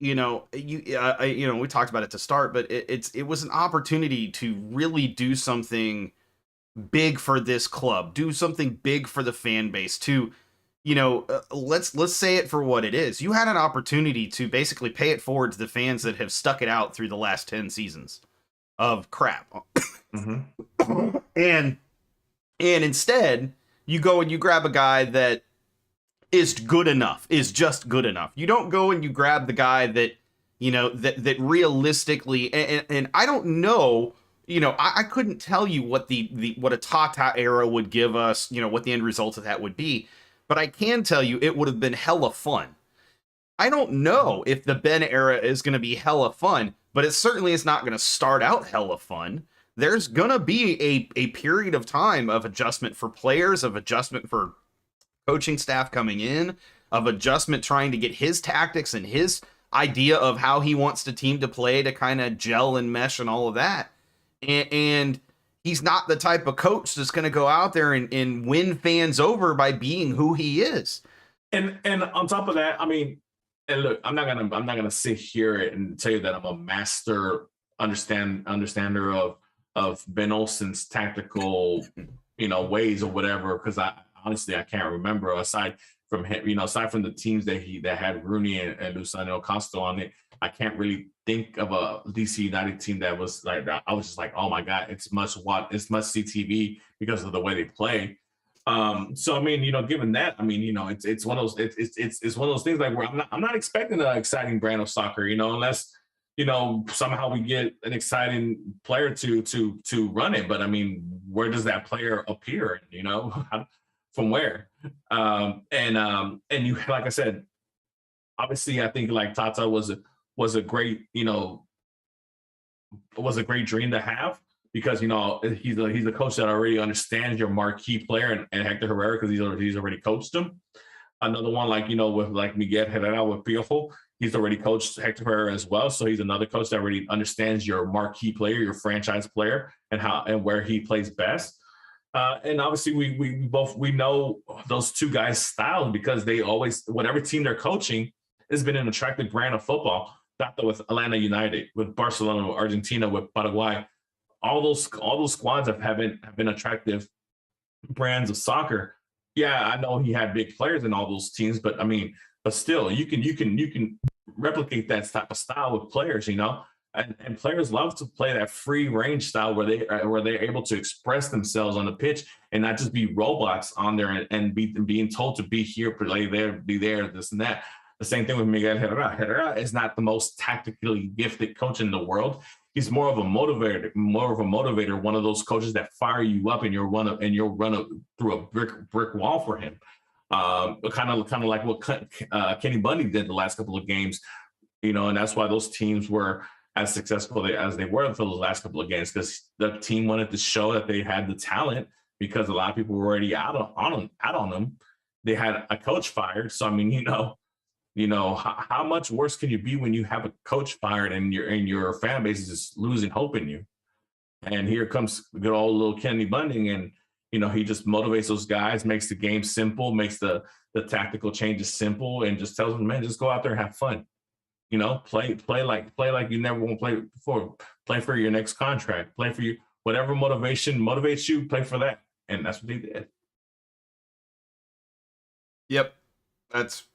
we talked about it to start, but it was an opportunity to really do something big for this club, do something big for the fan base, to let's say it for what it is. You had an opportunity to basically pay it forward to the fans that have stuck it out through the last 10 seasons of crap. Mm-hmm. And instead, you go and you grab a guy that is good enough, is just good enough. You don't go and you grab the guy that, that realistically, and I don't know, I couldn't tell you what what a Tata era would give us, what the end result of that would be. But I can tell you it would have been hella fun. I don't know if the Ben era is going to be hella fun, but it certainly is not going to start out hella fun. There's going to be a period of time of adjustment for players, of adjustment for coaching staff coming in, of adjustment trying to get his tactics and his idea of how he wants the team to play to kind of gel and mesh and all of that. And he's not the type of coach that's going to go out there and win fans over by being who he is. And on top of that, I mean, and look, I'm not gonna sit here and tell you that I'm a master understander of Ben Olsen's tactical, ways or whatever, because I honestly can't remember, aside from him, aside from the teams that had Rooney and Luciano Costa on it. I can't really think of a DC United team that was like that. I was just like, oh my God, it's must see TV because of the way they play. So I mean, given that, I mean, it's one of those it's one of those things like where I'm not expecting an exciting brand of soccer, unless somehow we get an exciting player to run it. But I mean, where does that player appear? From where? And you, like I said, obviously, I think like Tata was a great dream to have, because he's a coach that already understands your marquee player and Hector Herrera, because he's already coached him. Another one with like Miguel Herrera with Piojo, he's already coached Hector Herrera as well. So he's another coach that already understands your marquee player, your franchise player, and where he plays best. And obviously we know those two guys' styles, because they always, whatever team they're coaching, has been an attractive brand of football. That with Atlanta United, with Barcelona, with Argentina, with Paraguay, all those squads have been attractive brands of soccer. Yeah, I know he had big players in all those teams, but still, you can replicate that type of style with players, and players love to play that free range style where they're able to express themselves on the pitch and not just be robots on there and being told to be here, play there, be there, this and that. The same thing with Miguel Herrera. Herrera is not the most tactically gifted coach in the world. He's more of a motivator, one of those coaches that fire you up and you'll run through a brick wall for him. Kind of like what Kenny Bundy did the last couple of games, and that's why those teams were as successful as they were for those last couple of games, because the team wanted to show that they had the talent, because a lot of people were already out on them. They had a coach fired. So, I mean, how much worse can you be when you have a coach fired and your fan base is just losing hope in you? And here comes good old little Kenny Bundy, and he just motivates those guys, makes the game simple, makes the tactical changes simple, and just tells them, man, just go out there and have fun. Play like you never want to play before. Play for your next contract. Play for you, whatever motivation motivates you. Play for that, and that's what they did. Yep, if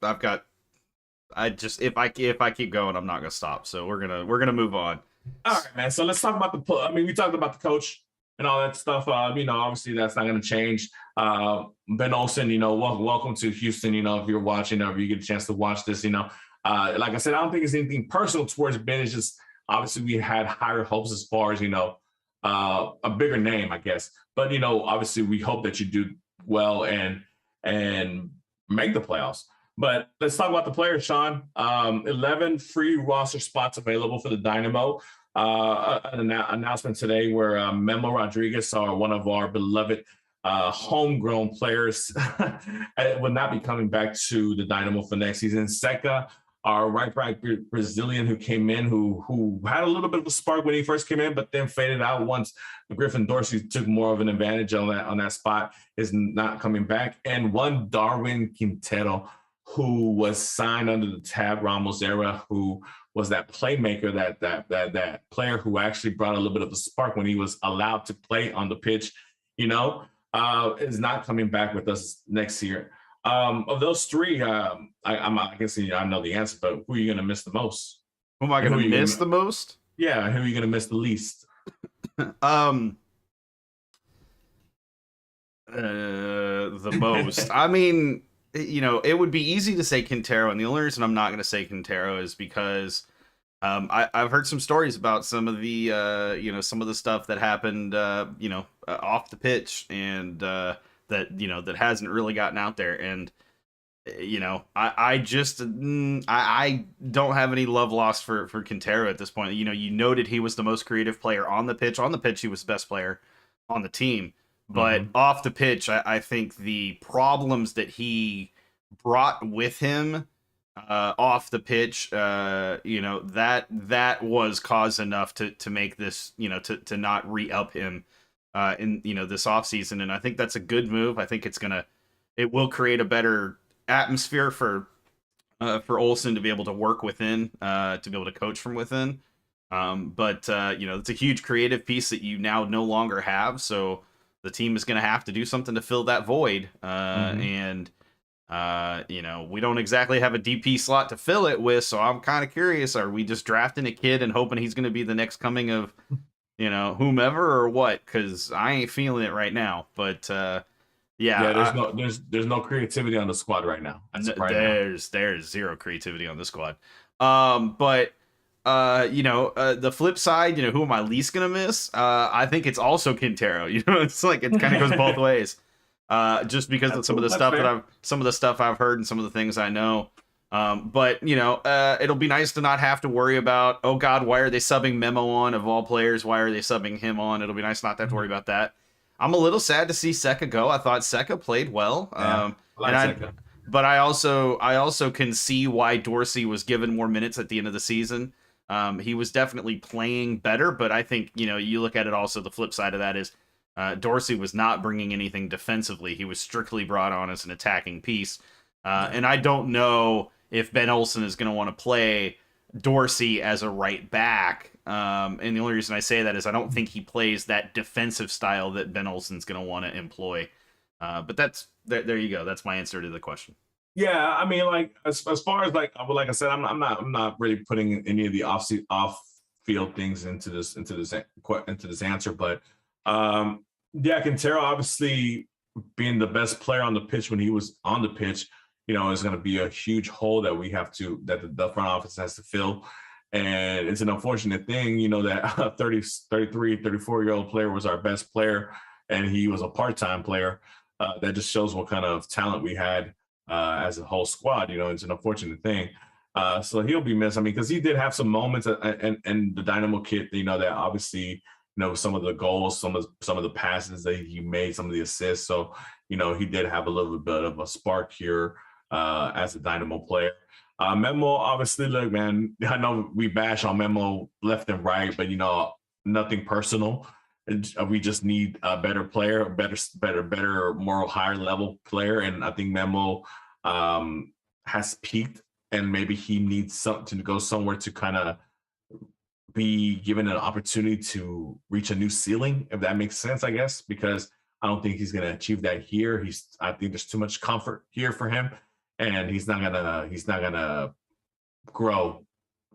I keep going, I'm not gonna stop. So we're gonna move on. All right, man. So let's talk about we talked about the coach and all that stuff. Obviously that's not gonna change. Ben Olsen, welcome to Houston. If you're watching, or if you get a chance to watch this, like I said, I don't think it's anything personal towards Ben. It's just obviously we had higher hopes as far as a bigger name, I guess. But obviously we hope that you do well and make the playoffs. But let's talk about the players, Sean. 11 free roster spots available for the Dynamo. An announcement today where Memo Rodriguez, one of our beloved homegrown players, will not be coming back to the Dynamo for next season. Seca, our right back Brazilian who came in, who had a little bit of a spark when he first came in, but then faded out once Griffin Dorsey took more of an advantage on that spot, is not coming back. And one Darwin Quintero, who was signed under the Tab Ramos era, who was that playmaker, that player who actually brought a little bit of a spark when he was allowed to play on the pitch, is not coming back with us next year. Of those three, I guess I know the answer, but who are you going to miss the most? Who am I going to miss the most? Yeah, who are you going to miss the least? The most. I mean, it would be easy to say Quintero, and the only reason I'm not going to say Quintero is because I've heard some stories about some of the some of the stuff that happened off the pitch, and that hasn't really gotten out there. And I don't have any love lost for Quintero at this point. You noted he was the most creative player on the pitch. On the pitch, he was the best player on the team. But off the pitch, I think the problems that he brought with him off the pitch, that was cause enough to make this, to not re-up him in this offseason. And I think that's a good move. I think it will create a better atmosphere for Olsen to be able to work within, to be able to coach from within. But it's a huge creative piece that you now no longer have. So the team is going to have to do something to fill that void. And we don't exactly have a DP slot to fill it with. So I'm kind of curious, are we just drafting a kid and hoping he's going to be the next coming of, whomever, or what? Because I ain't feeling it right now. But there's no creativity on the squad right now. There's zero creativity on the squad. The flip side, who am I least gonna miss? I think it's also Quintero. It's like it kind of goes both ways. Just because of some of the stuff I've heard and some of the things I know. But it'll be nice to not have to worry about, oh God, why are they subbing Memo on of all players? Why are they subbing him on? It'll be nice not to have to worry about that. I'm a little sad to see Seca go. I thought Seca played well. But I also can see why Dorsey was given more minutes at the end of the season. He was definitely playing better, but I think, you look at it also, the flip side of that is Dorsey was not bringing anything defensively. He was strictly brought on as an attacking piece. And I don't know if Ben Olsen is going to want to play Dorsey as a right back. And the only reason I say that is I don't think he plays that defensive style that Ben Olsen's going to want to employ. But there you go. That's my answer to the question. Yeah, I mean, like as far as like I said, I'm not really putting any of the off field things into this answer, but Quintero obviously being the best player on the pitch when he was on the pitch, is going to be a huge hole that the front office has to fill. And it's an unfortunate thing, that a 33, 34-year-old player was our best player and he was a part-time player. That just shows what kind of talent we had as a whole squad. It's an unfortunate thing. So he'll be missed. I mean, because he did have some moments and the Dynamo kit, that obviously, some of the goals, some of the passes that he made, some of the assists. So, he did have a little bit of a spark here as a Dynamo player. Memo, obviously, look, man, I know we bash on Memo left and right, but, nothing personal. We just need a better player, a better, more higher level player. And I think Memo has peaked, and maybe he needs something to go somewhere to kind of be given an opportunity to reach a new ceiling, if that makes sense, I guess, because I don't think he's going to achieve that here. I think there's too much comfort here for him, and he's not gonna grow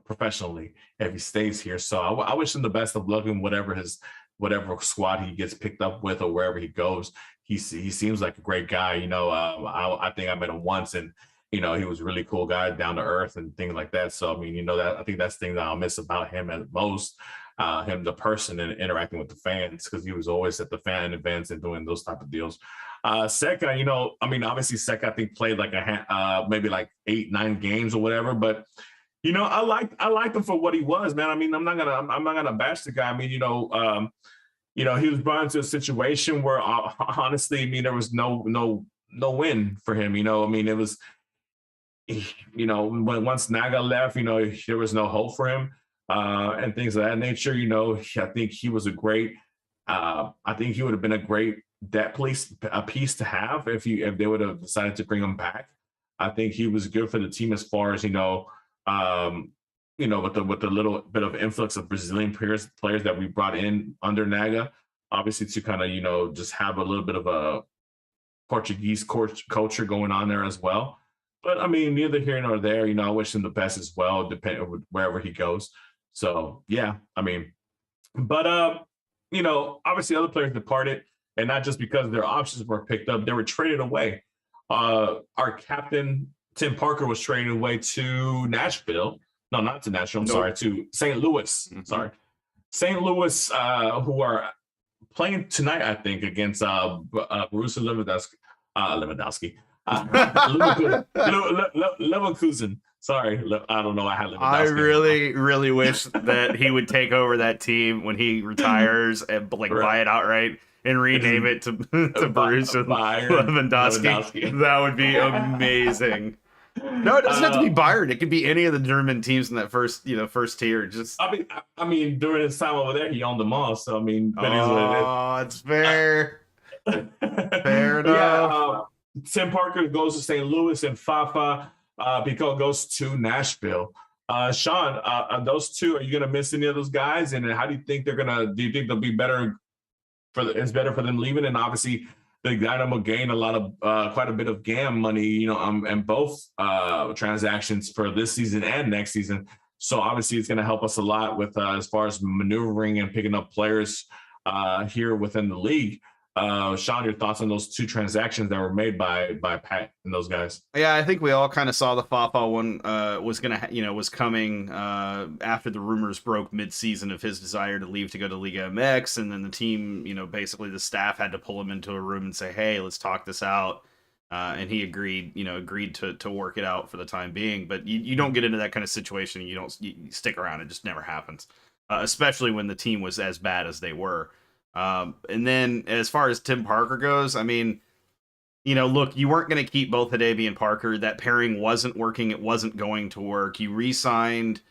professionally if he stays here. So I wish him the best of luck in whatever squad he gets picked up with or wherever he goes. He seems like a great guy. I think I met him once, and he was a really cool guy, down to earth and things like that. So I mean, that I think that's the thing that I'll miss about him at most, him the person and interacting with the fans, because he was always at the fan events and doing those type of deals. Seka, you know, I mean, obviously Seka, I think played like maybe like 8-9 games or whatever, but you know, I liked him for what he was, man. I mean, I'm not gonna bash the guy. I mean, you know, he was brought into a situation where honestly, I mean, there was no win for him. You know, I mean, it was, you know, once Naga left, you know, there was no hope for him and things of that nature. You know, I think he was a great. I think he would have been a great piece to have if they would have decided to bring him back. I think he was good for the team as far as with the little bit of influx of Brazilian players that we brought in under Naga, obviously to kind of just have a little bit of a Portuguese culture going on there as well. But I mean, neither here nor there. You know, I wish him the best as well, depending on wherever he goes. So yeah, I mean, but obviously other players departed, and not just because their options were picked up, they were traded away. Our captain Tim Parker was traded away to Nashville. No, not to Nashville. I'm sorry, to St. Louis. Mm-hmm. Sorry, St. Louis, who are playing tonight, I think, against Borussia Lewandowski. Leverkusen. Sorry, I don't know. I had Lewandowski. I really wish that he would take over that team when he retires and buy it outright and rename it to Borussia Lewandowski. That would be amazing. No, it doesn't have to be Bayern. It could be any of the German teams in that first tier. Just I mean, during his time over there, he owned them all. So I mean, it's fair. Fair enough. Tim Parker goes to St. Louis, and Fafa Pico goes to Nashville. Sean, those two, are you gonna miss any of those guys? And how do you think they're gonna? Do you think they'll be better? It's better for them leaving, and obviously the Dynamo gain quite a bit of GAM money, and both transactions for this season and next season. So obviously it's going to help us a lot with as far as maneuvering and picking up players here within the league. Sean, your thoughts on those two transactions that were made by Pat and those guys? Yeah, I think we all kind of saw the Fafa one was coming after the rumors broke mid-season of his desire to leave to go to Liga MX, and then the team, basically the staff had to pull him into a room and say, "Hey, let's talk this out." And he agreed to work it out for the time being. But you don't get into that kind of situation. You stick around. It just never happens, especially when the team was as bad as they were. And then as far as Tim Parker goes, I mean, look, you weren't going to keep both Hadebe and Parker. That pairing wasn't working. It wasn't going to work. You re-signed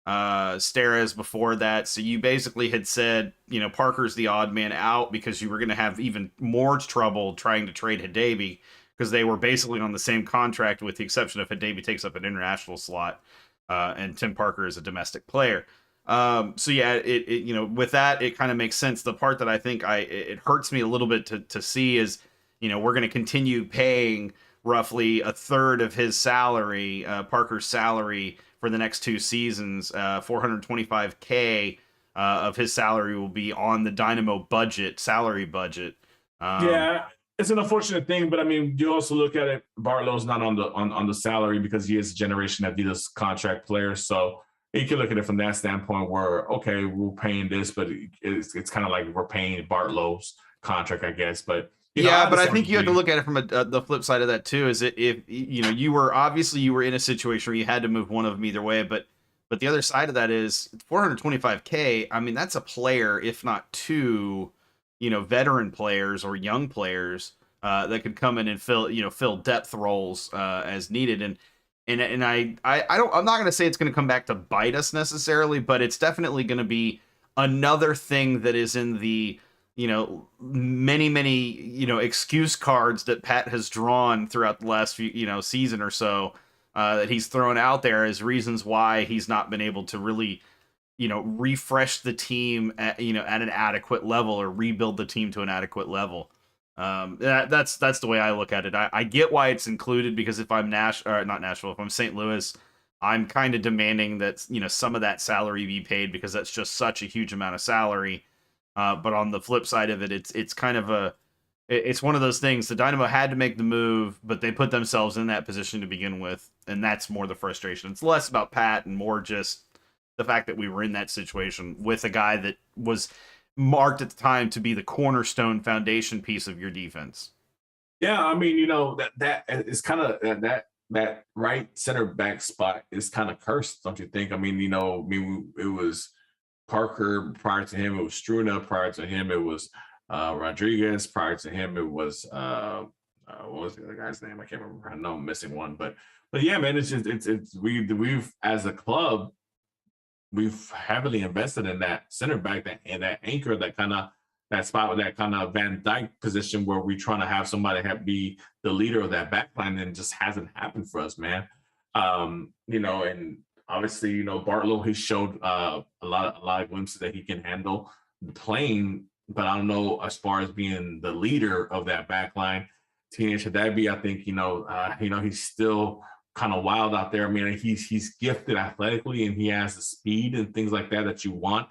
Steres before that. So you basically had said, Parker's the odd man out because you were going to have even more trouble trying to trade Hadebe because they were basically on the same contract with the exception of Hadebe takes up an international slot and Tim Parker is a domestic player. So yeah, it with that, it kind of makes sense. The part that I think it hurts me a little bit to see is, we're going to continue paying roughly a third of his salary, Parker's salary for the next 2 seasons. $425K of his salary will be on the Dynamo salary budget. Yeah, it's an unfortunate thing, but I mean, you also look at it. Bartlow's not on the salary because he is a Generation Adidas contract player, so. You can look at it from that standpoint where, okay, we're paying this, but it's kind of like we're paying Bartlow's contract, I guess. But but I think you have to look at it from the flip side of that too. Is if you were in a situation where you had to move one of them either way, but the other side of that is $425K. I mean, that's a player, if not two, veteran players or young players that could come in and fill depth roles as needed. And I'm not going to say it's going to come back to bite us necessarily, but it's definitely going to be another thing that is in the, many, excuse cards that Pat has drawn throughout the last few, season or so, that he's thrown out there as reasons why he's not been able to really, refresh the team at an adequate level or rebuild the team to an adequate level. That's the way I look at it. I get why it's included because if I'm if I'm St. Louis, I'm kind of demanding that some of that salary be paid because that's just such a huge amount of salary. But on the flip side of it, it's kind of it's one of those things. The Dynamo had to make the move, but they put themselves in that position to begin with, and that's more the frustration. It's less about Pat and more just the fact that we were in that situation with a guy that was marked at the time to be the cornerstone foundation piece of your defense. Yeah, I mean, you know, that is kind of that right center back spot is kind of cursed, don't you think? I mean, you know, I mean, it was Parker prior to him, it was Struna prior to him, it was Rodriguez prior to him, it was what was the other guy's name? I can't remember. I know I'm missing one, but yeah, man, it's just we've as a club we've heavily invested in that center back that and that anchor that kind of that spot with that kind of Van Dyke position where we're trying to have somebody be the leader of that back line and it just hasn't happened for us, man. You know, and obviously, you know, Bartlow, he showed a lot of glimpses that he can handle playing, but I don't know as far as being the leader of that back line. Teenage Hadabi, I think, you know, he's still kind of wild out there. I mean, he's gifted athletically and he has the speed and things like that that you want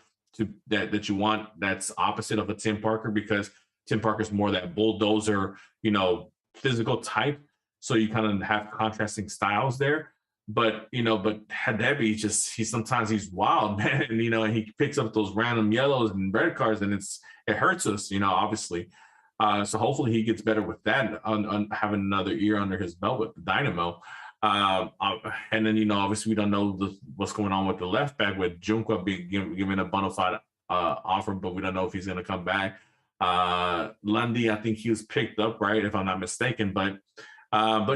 that you want that's opposite of a Tim Parker, because Tim Parker's more that bulldozer, you know, physical type. So you kind of have contrasting styles there. But you know, but Hadebi sometimes he's wild, man, and you know, and he picks up those random yellows and red cards, and it hurts us, you know, obviously. So hopefully he gets better with that, on having another year under his belt with the Dynamo. And then, you know, obviously we don't know what's going on with the left back with Junqua being given a bona fide offer, but we don't know if he's going to come back. Lundy, I think he was picked up, right, if I'm not mistaken, but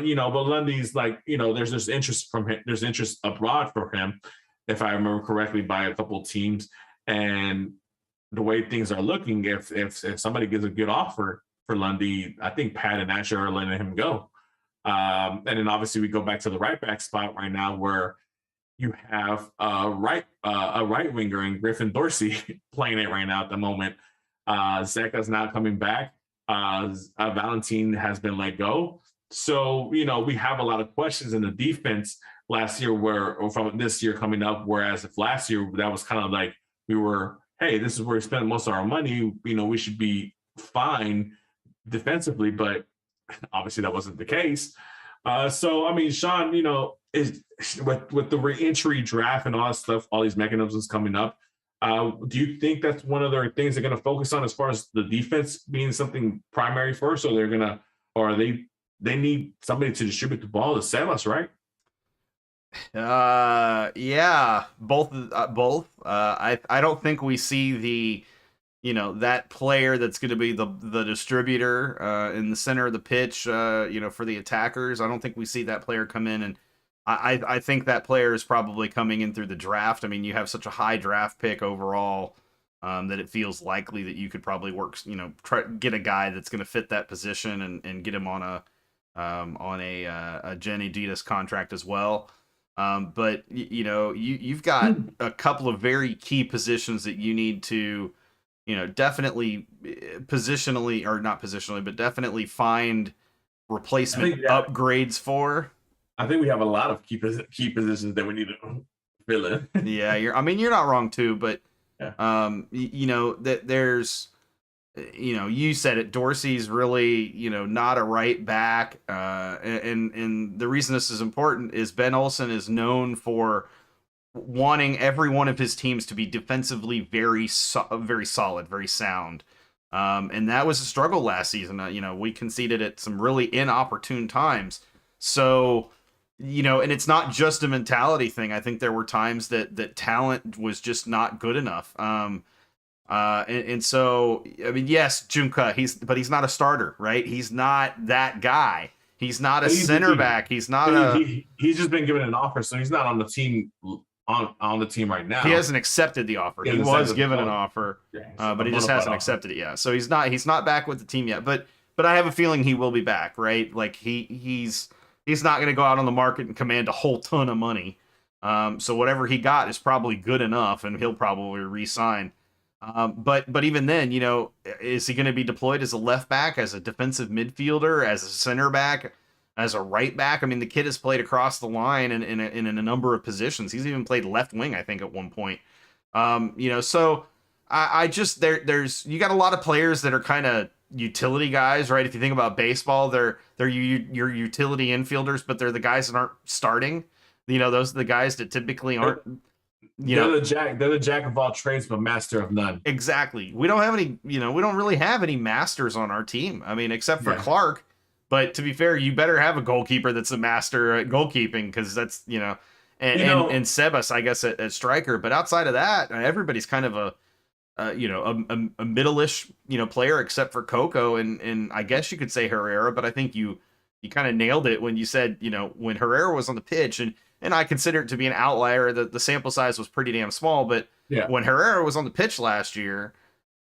you know, but Lundy's like, you know, there's interest from him. There's interest abroad for him, if I remember correctly, by a couple of teams. And the way things are looking, if somebody gives a good offer for Lundy, I think Pat and Asher are letting him go. And then obviously we go back to the right back spot right now, where you have a right winger in Griffin Dorsey playing it right now at the moment. Zeka's not coming back. Valentin has been let go. So, you know, we have a lot of questions in the defense last year or from this year coming up, whereas if last year that was kind of like hey, this is where we spent most of our money, you know, we should be fine defensively, but obviously that wasn't the case. So, I mean, Sean, you know, is with the re-entry draft and all that stuff, all these mechanisms coming up, do you think that's one of their things they're going to focus on as far as the defense being something primary first, or they need somebody to distribute the ball to save us, right? Yeah, both. I don't think we see the, you know, that player that's going to be the distributor in the center of the pitch, you know, for the attackers. I don't think we see that player come in, and I think that player is probably coming in through the draft. I mean, you have such a high draft pick overall that it feels likely that you could probably try get a guy that's going to fit that position and get him on a Jenny Adidas contract as well. But you know, you've got a couple of very key positions that you need to, you know, definitely positionally, or not positionally, but definitely find replacement upgrades for. I think we have a lot of key positions that we need to fill in. Yeah, you're not wrong too, but yeah. You know, that there's, you know, you said it, Dorsey's really, you know, not a right back, and the reason this is important is Ben Olsen is known for wanting every one of his teams to be defensively very solid, very sound. And that was a struggle last season. You know, we conceded at some really inopportune times. So, you know, and it's not just a mentality thing. I think there were times that talent was just not good enough. And so, I mean, yes, Junka, but he's not a starter, right? He's not that guy. He's not a center back. He's not he's just been given an offer, so he's not on the team on the team right now. He hasn't accepted the offer. He was given an offer, but he just hasn't accepted it yet. So he's not back with the team yet. But I have a feeling he will be back, right? Like he's not going to go out on the market and command a whole ton of money. So whatever he got is probably good enough, and he'll probably re-sign. But even then, you know, is he going to be deployed as a left back, as a defensive midfielder, as a center back, as a right back? I mean, the kid has played across the line in a number of positions. He's even played left wing, I think, at one point. You know, so I just there's you got a lot of players that are kind of utility guys, right? If you think about baseball, they're your utility infielders, but they're the guys that aren't starting. You know, those are the guys that typically aren't. They're the jack of all trades, but master of none. Exactly. We don't have any, you know, we don't really have any masters on our team. I mean, except for Clark, But to be fair, you better have a goalkeeper that's a master at goalkeeping, because that's, and Sebas, I guess, at striker. But outside of that, everybody's kind of a middle-ish, player, except for Coco and I guess you could say Herrera. But I think you kind of nailed it when you said, when Herrera was on the pitch, and I consider it to be an outlier. The sample size was pretty damn small, but when Herrera was on the pitch last year,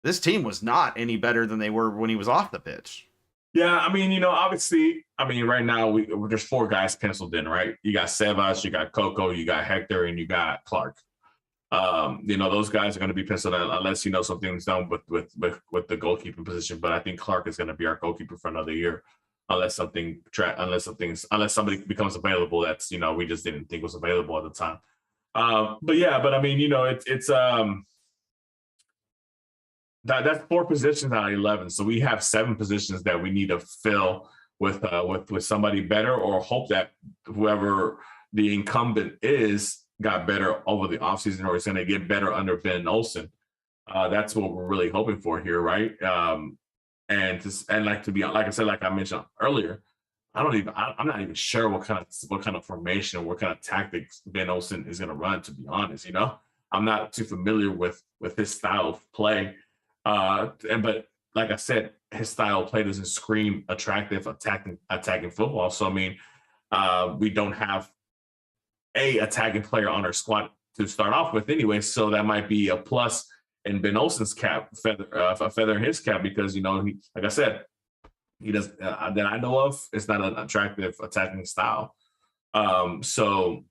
this team was not any better than they were when he was off the pitch. Yeah, I mean, obviously, right now there's 4 guys penciled in, right? You got Sebas, you got Coco, you got Hector, and you got Clark. Those guys are going to be penciled in unless something's done with the goalkeeping position. But I think Clark is going to be our goalkeeper for another year, unless somebody becomes available that's we just didn't think was available at the time. But I mean, it's that's 4 positions out of 11. So we have 7 positions that we need to fill with somebody better, or hope that whoever the incumbent is got better over the offseason, or is going to get better under Ben Olsen. That's what we're really hoping for here, right? Like I mentioned earlier, I'm not even sure what kind of formation, what kind of tactics Ben Olsen is going to run, to be honest. I'm not too familiar with his style of play. But like I said, his style of play doesn't scream attractive attacking football. So I mean, we don't have a attacking player on our squad to start off with anyway. So that might be a plus in Ben Olsen's cap, a feather in his cap, because he, like I said, he does that I know of. It's not an attractive attacking style. So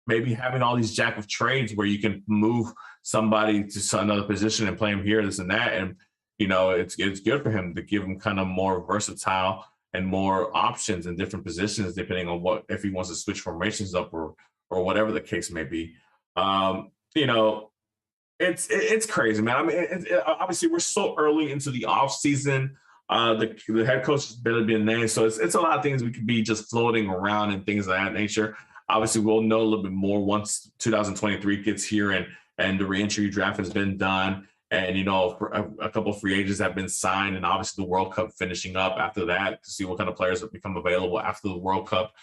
maybe having all these jack of trades where you can move somebody to another position and play him here, this and that, and it's good for him to give him kind of more versatile and more options in different positions, depending on if he wants to switch formations up or whatever the case may be. It's crazy, man. I mean, obviously we're so early into the off season. The head coach has barely been named, so it's a lot of things we could be just floating around and things of that nature. Obviously, we'll know a little bit more once 2023 gets here and the reentry draft has been done, and a couple of free agents have been signed, and obviously the World Cup finishing up after that to see what kind of players have become available after the World Cup.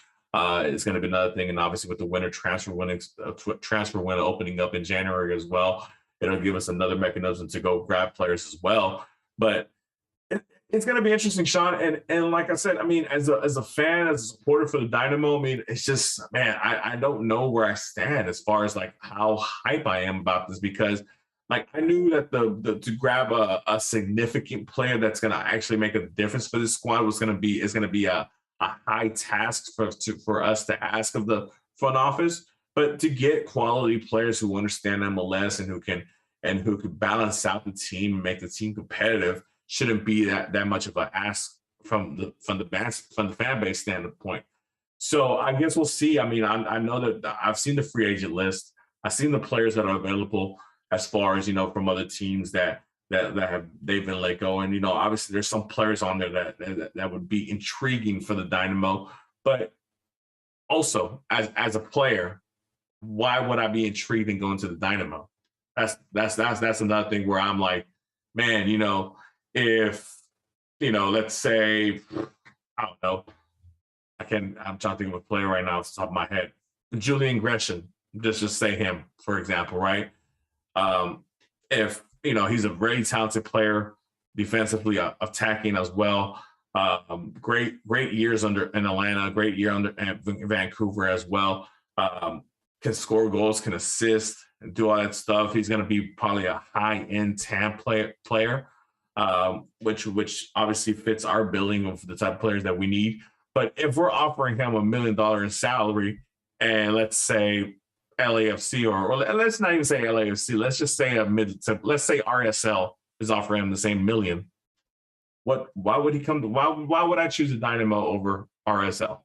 Is going to be another thing, and obviously with the winter transfer window opening up in January as well, it'll give us another mechanism to go grab players as well. But it's going to be interesting, Sean. And like I said, I mean, as a fan, as a supporter for the Dynamo, I mean, it's just, man, I don't know where I stand as far as like how hype I am about this, because like I knew that to grab a significant player that's going to actually make a difference for this squad is going to be a high task for us to ask of the front office. But to get quality players who understand MLS and who can balance out the team and make the team competitive shouldn't be that much of an ask from the fan base standpoint. So I guess we'll see. I mean, I know that I've seen the free agent list. I've seen the players that are available as far as, from other teams that they've been let go. And, obviously there's some players on there that would be intriguing for the Dynamo. But also as a player, why would I be intrigued in going to the Dynamo? That's another thing where I'm like, man, if, let's say, I don't know, I'm trying to think of a player right now off the top of my head. Julian Gresham, just say him, for example, right? If, he's a very talented player, defensively attacking as well. Great years in Atlanta, great year in Vancouver as well. Can score goals, can assist, and do all that stuff. He's going to be probably a high-end TAM player. Which obviously fits our billing of the type of players that we need. But if we're offering him $1 million in salary, and let's say LAFC, or let's not even say LAFC, let's just say let's say RSL is offering him the same $1 million. Why would he come? Why would I choose a Dynamo over RSL?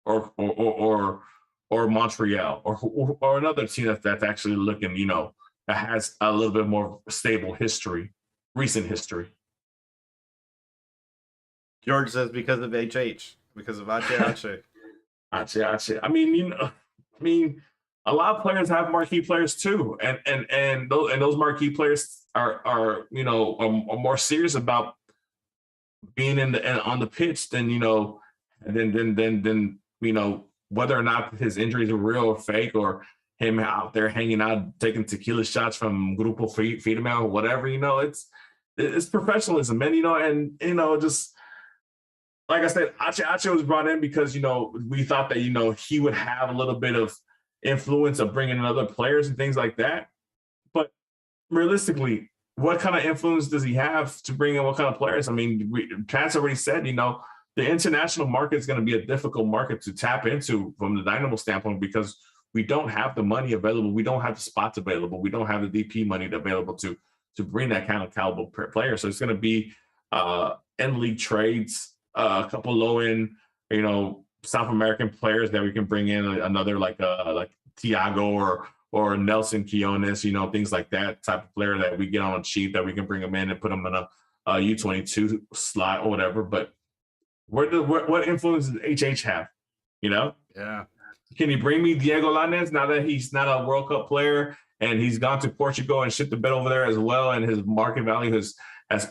Or Montreal, or another team that's actually looking, that has a little bit more stable recent history. George says because of HH, because of Ache. Ache. I mean, a lot of players have marquee players too, and those marquee players are more serious about being on the pitch, then and then whether or not his injuries are real or fake, or him out there hanging out taking tequila shots from Grupo Firme or whatever, it's professionalism, man. And just like I said, Ache was brought in because we thought that he would have a little bit of influence of bringing in other players and things like that. But realistically, what kind of influence does he have to bring in what kind of players? I mean, Pat's already said, the international market is going to be a difficult market to tap into from the Dynamo standpoint because we don't have the money available. We don't have the spots available. We don't have the DP money available to bring that kind of caliber player. So it's going to be end league trades, a couple low end, South American players that we can bring in, another like Thiago or Nelson Quiones, things like that type of player that we get on a cheap that we can bring them in and put them in a U22 slot or whatever. But what influence does HH have? Yeah. Can he bring me Diego Lainez now that he's not a World Cup player and he's gone to Portugal and shit the bed over there as well, and his market value has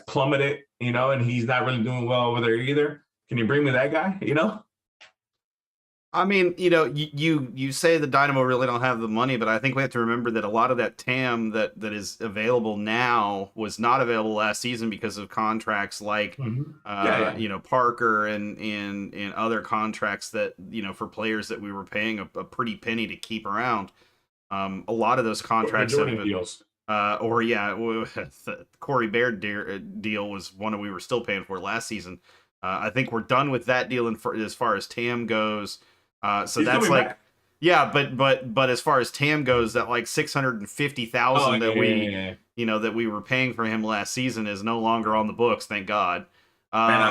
plummeted, and he's not really doing well over there either? Can you bring me that guy? I mean, you say the Dynamo really don't have the money, but I think we have to remember that a lot of that TAM that is available now was not available last season because of contracts like, Parker and other contracts that, for players that we were paying a pretty penny to keep around. A lot of those contracts have been, deals. The Corey Baird deal was one that we were still paying for last season. I think we're done with that deal as far as TAM goes. So He's that's like, back. yeah, but as far as TAM goes, that like 650,000 that we were paying for him last season is no longer on the books. Thank God. And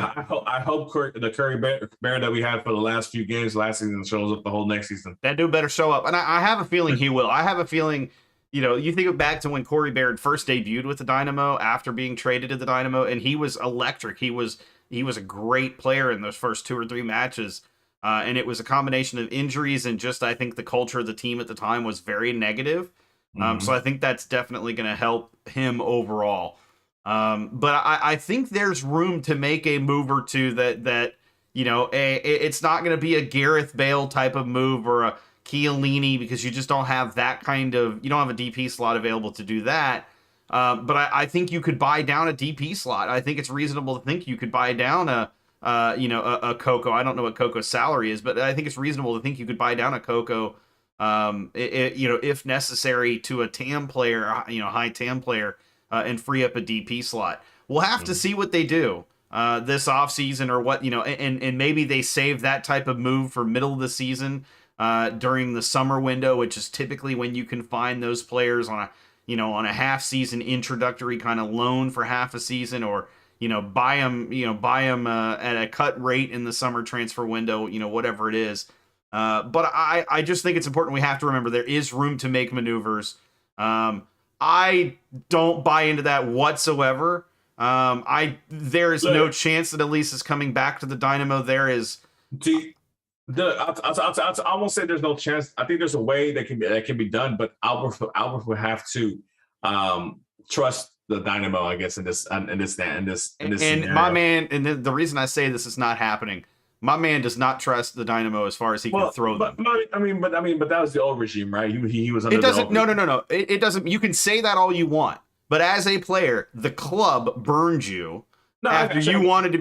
I hope the Curry Bear that we had for the last few games last season shows up the whole next season. That dude better show up, and I have a feeling he will. I have a feeling, you think back to when Corey Baird first debuted with the Dynamo after being traded to the Dynamo, and he was electric. He was a great player in those first 2 or 3 matches. And it was a combination of injuries and just, I think the culture of the team at the time was very negative. So I think that's definitely going to help him overall. But I think there's room to make a move or two that it's not going to be a Gareth Bale type of move or a Chiellini, because you just don't have that you don't have a DP slot available to do that. But I think you could buy down a DP slot. I think it's reasonable to think you could buy down a Coco. I don't know what Coco's salary is, but I think it's reasonable to think you could buy down a Coco, if necessary, to a TAM player, high TAM player, and free up a DP slot. We'll have to see what they do this offseason, or what, and maybe they save that type of move for middle of the season during the summer window, which is typically when you can find those players on a half season introductory kind of loan for half a season, or buy them at a cut rate in the summer transfer window, whatever it is. But I just think it's important. We have to remember there is room to make maneuvers. I don't buy into that whatsoever. There is no chance that Elise is coming back to the Dynamo. There is. I won't say there's no chance. I think there's a way that can be done, but Albert will have to trust the Dynamo, I guess, in this scenario. My man, and the reason I say this is not happening, my man does not trust the Dynamo as far as he can throw them. But that was the old regime, right? He was under. It doesn't. No. It doesn't. You can say that all you want, but as a player, the club burned you after you wanted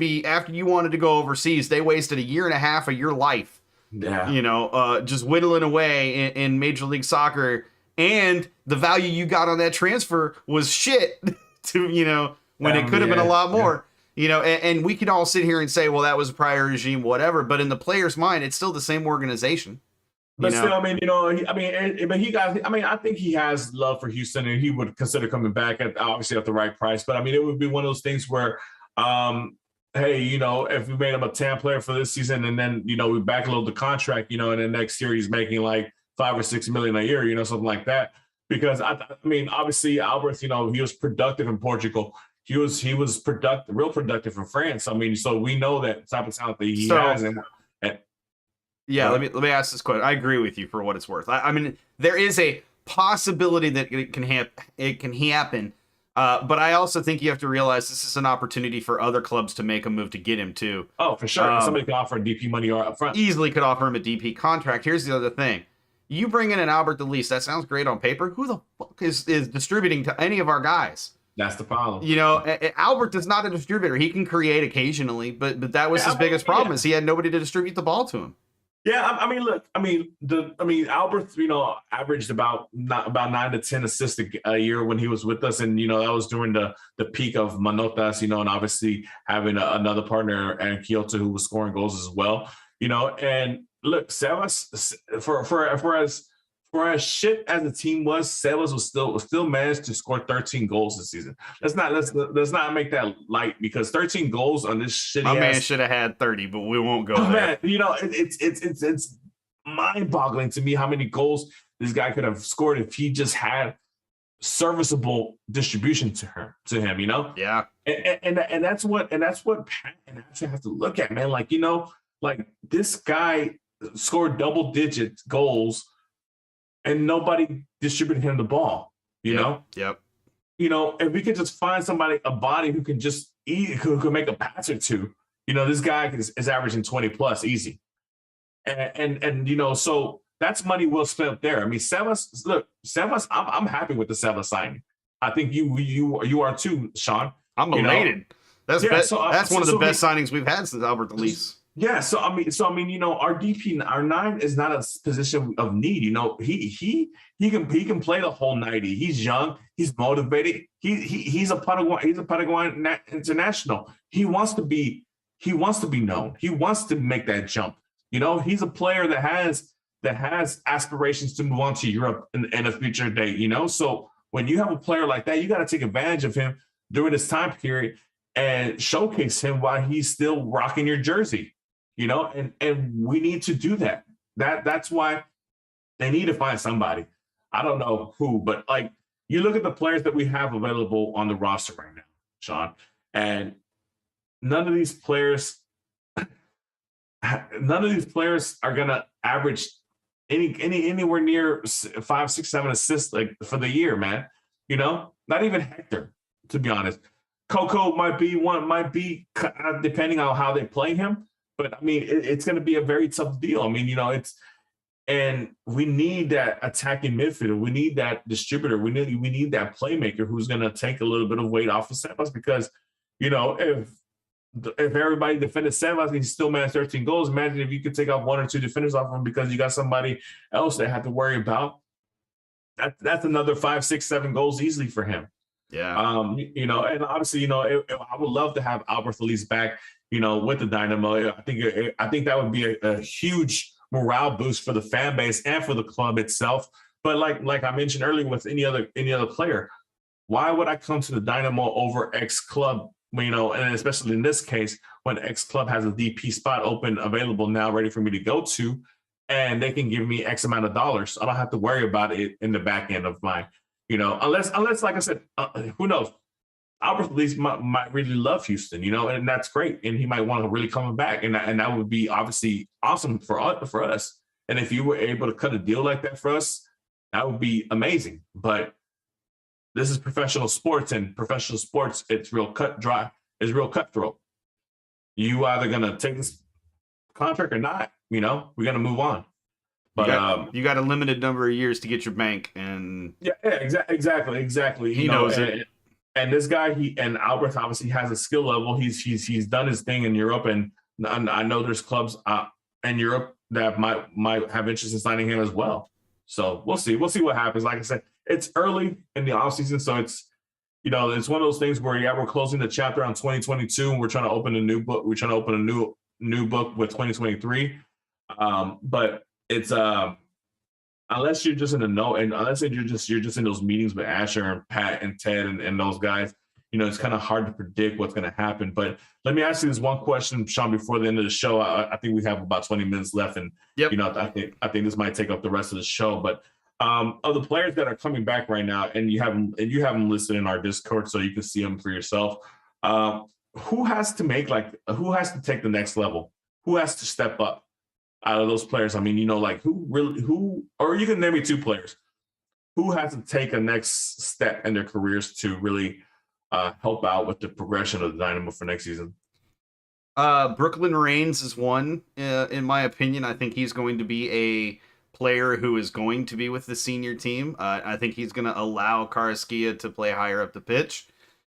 to go overseas. They wasted 1.5 years of your life. Yeah. Just whittling away in Major League Soccer. And the value you got on that transfer was shit to, when it could have been a lot more, and we could all sit here and say, well, that was a prior regime, whatever. But in the player's mind, it's still the same organization. But still, I think he has love for Houston, and he would consider coming back obviously at the right price. But it would be one of those things where, hey, if we made him a TAM player for this season, and then, we backload the contract, and then next year he's making like $5 or $6 million a year, something like that. Because obviously Albert, he was productive in Portugal. He was real productive in France. So we know that type of talent that he has. Let me ask this question. I agree with you for what it's worth. There is a possibility that it can happen. But I also think you have to realize this is an opportunity for other clubs to make a move to get him too. Oh, for sure. Somebody can offer DP money or up front. Easily could offer him a DP contract. Here's the other thing. You bring in an Albert Delise, that sounds great on paper. Who the fuck is distributing to any of our guys? That's the problem. You know, Albert is not a distributor. He can create occasionally, but that was his biggest problem is he had nobody to distribute the ball to him. Yeah, I mean, look, Albert, averaged about 9 to 10 assists a year when he was with us, and that was during the peak of Manotas, and obviously having another partner and Kyoto who was scoring goals as well, and look, Sebas for as shit as the team was, Sebas was still managed to score 13 goals this season. Let's not make that light, because 13 goals on this shitty. My man should have had 30, but we won't go there. Man, it's mind-boggling to me how many goals this guy could have scored if he just had serviceable distribution to him. Yeah. And that's what Pat and I have to look at, man. Like this guy scored double-digit goals, and nobody distributed him the ball, you know? Yep. If we could just find a body who can just who can make a pass or two, this guy is averaging 20 plus easy. And so that's money well spent there. I mean, Sebas, I'm happy with the Sebas signing. I think you are too, Sean. I'm elated. That's one of the best signings we've had since Albert Delise. Yeah, so I mean, our DP, our 9 is not a position of need. He can play the whole 90. He's young. He's motivated. He's a Paraguayan international. He wants to be known. He wants to make that jump. He's a player that has aspirations to move on to Europe in a future date. So when you have a player like that, you got to take advantage of him during this time period and showcase him while he's still rocking your jersey. And we need to do that. That's why they need to find somebody. I don't know who, but you look at the players that we have available on the roster right now, Sean, and none of these players are gonna average anywhere near 5, 6, 7 assists for the year, man. Not even Hector, to be honest. Coco might be depending on how they play him. But I mean, it's going to be a very tough deal. I mean, and we need that attacking midfielder. We need that distributor. We need that playmaker who's going to take a little bit of weight off of Sebas, because, if everybody defended Sebas and he still managed 13 goals, imagine if you could take off 1 or 2 defenders off him because you got somebody else that had to worry about. That's another 5, 6, 7 goals easily for him. Yeah. And obviously, I would love to have Albert Delise back, with the Dynamo. I think that would be a huge morale boost for the fan base and for the club itself. But like I mentioned earlier, with any other player, why would I come to the Dynamo over X club? And especially in this case, when X club has a DP spot open, available now, ready for me to go to, and they can give me X amount of dollars. I don't have to worry about it in the back end of my. Unless, like I said, who knows? Albert Delise might really love Houston, and that's great. And he might want to really come back. And that would be obviously awesome for us. And if you were able to cut a deal like that for us, that would be amazing. But this is professional sports, and professional sports, it's real cutthroat. You either going to take this contract or not, we're going to move on. But you got a limited number of years to get your bank, and exactly. He knows it. And this guy, and Albert obviously has a skill level. He's done his thing in Europe, and I know there's clubs in Europe that might have interest in signing him as well. So we'll see what happens. Like I said, it's early in the offseason, so it's it's one of those things where we're closing the chapter on 2022, and we're trying to open a new book. We're trying to open a new book with 2023, but it's unless you're just in the know, and unless you're just in those meetings with Asher and Pat and Ted and those guys, it's kind of hard to predict what's going to happen. But let me ask you this one question, Sean, before the end of the show. I think we have about 20 minutes left, and yep. I think this might take up the rest of the show. But of the players that are coming back right now, and you have them listed in our Discord, so you can see them for yourself. Who has to take the next level? Who has to step up out of those players? I mean, who, or you can name me 2 players. who has to take a next step in their careers to really help out with the progression of the Dynamo for next season? Brooklyn Reigns is one, in my opinion. I think he's going to be a player who is going to be with the senior team. I think he's going to allow Karaskia to play higher up the pitch.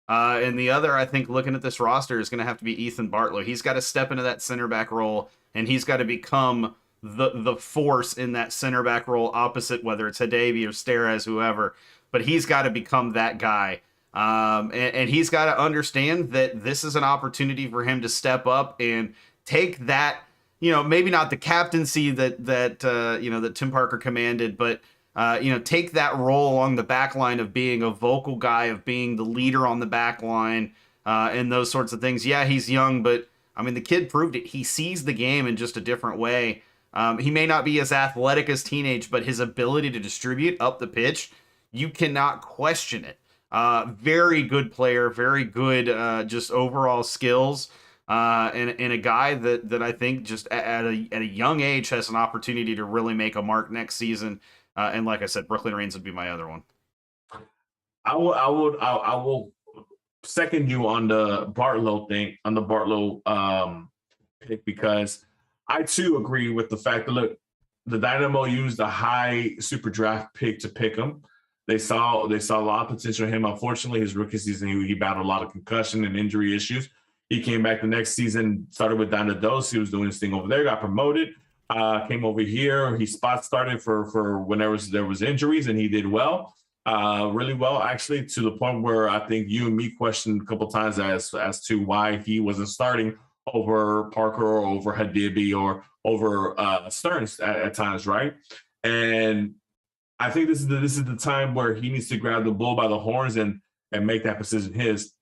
And the other, I think, looking at this roster, is going to have to be Ethan Bartlow. He's got to step into that center back role, and he's got to become the force in that center back role opposite, whether it's Hadebi or Steres, whoever. But he's got to become that guy. And he's got to understand that this is an opportunity for him to step up and take that, maybe not the captaincy that Tim Parker commanded, but take that role along the back line of being a vocal guy, of being the leader on the back line, and those sorts of things. Yeah, he's young, but I mean, the kid proved it. He sees the game in just a different way. He may not be as athletic as teenage, but his ability to distribute up the pitch, you cannot question it. Very good player, very good just overall skills, and a guy that I think just at a young age has an opportunity to really make a mark next season. And like I said, Brooklyn Reigns would be my other one. I will second you on the Bartlow thing, on the Bartlow pick, because I too agree with the fact that, look, the Dynamo used a high super draft pick to pick him. They saw a lot of potential in him. Unfortunately, his rookie season, he battled a lot of concussion and injury issues. He came back the next season, started with Dynados. He was doing his thing over there, got promoted, came over here. He spot started for whenever there was injuries, and he did well, really well, actually, to the point where I think you and me questioned a couple times as to why he wasn't starting over Parker or over Hadibi or over Stearns at times, right? And I think this is the time where he needs to grab the bull by the horns and make that position his.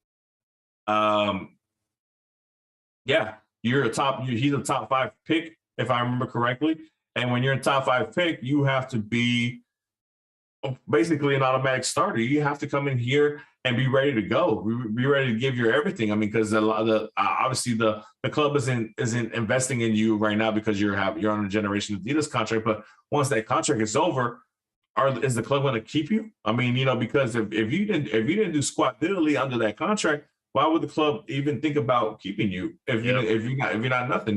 Yeah, he's a top 5 pick, if I remember correctly. And when you're a top 5 pick, you have to be basically an automatic starter. You have to come in here and be ready to go. Be ready to give your everything. I mean, because obviously the club isn't investing in you right now because you're on a Generation Adidas contract. But once that contract is over, is the club going to keep you? I mean, because if you didn't do squat diddly under that contract, why would the club even think about keeping you if you're not nothing?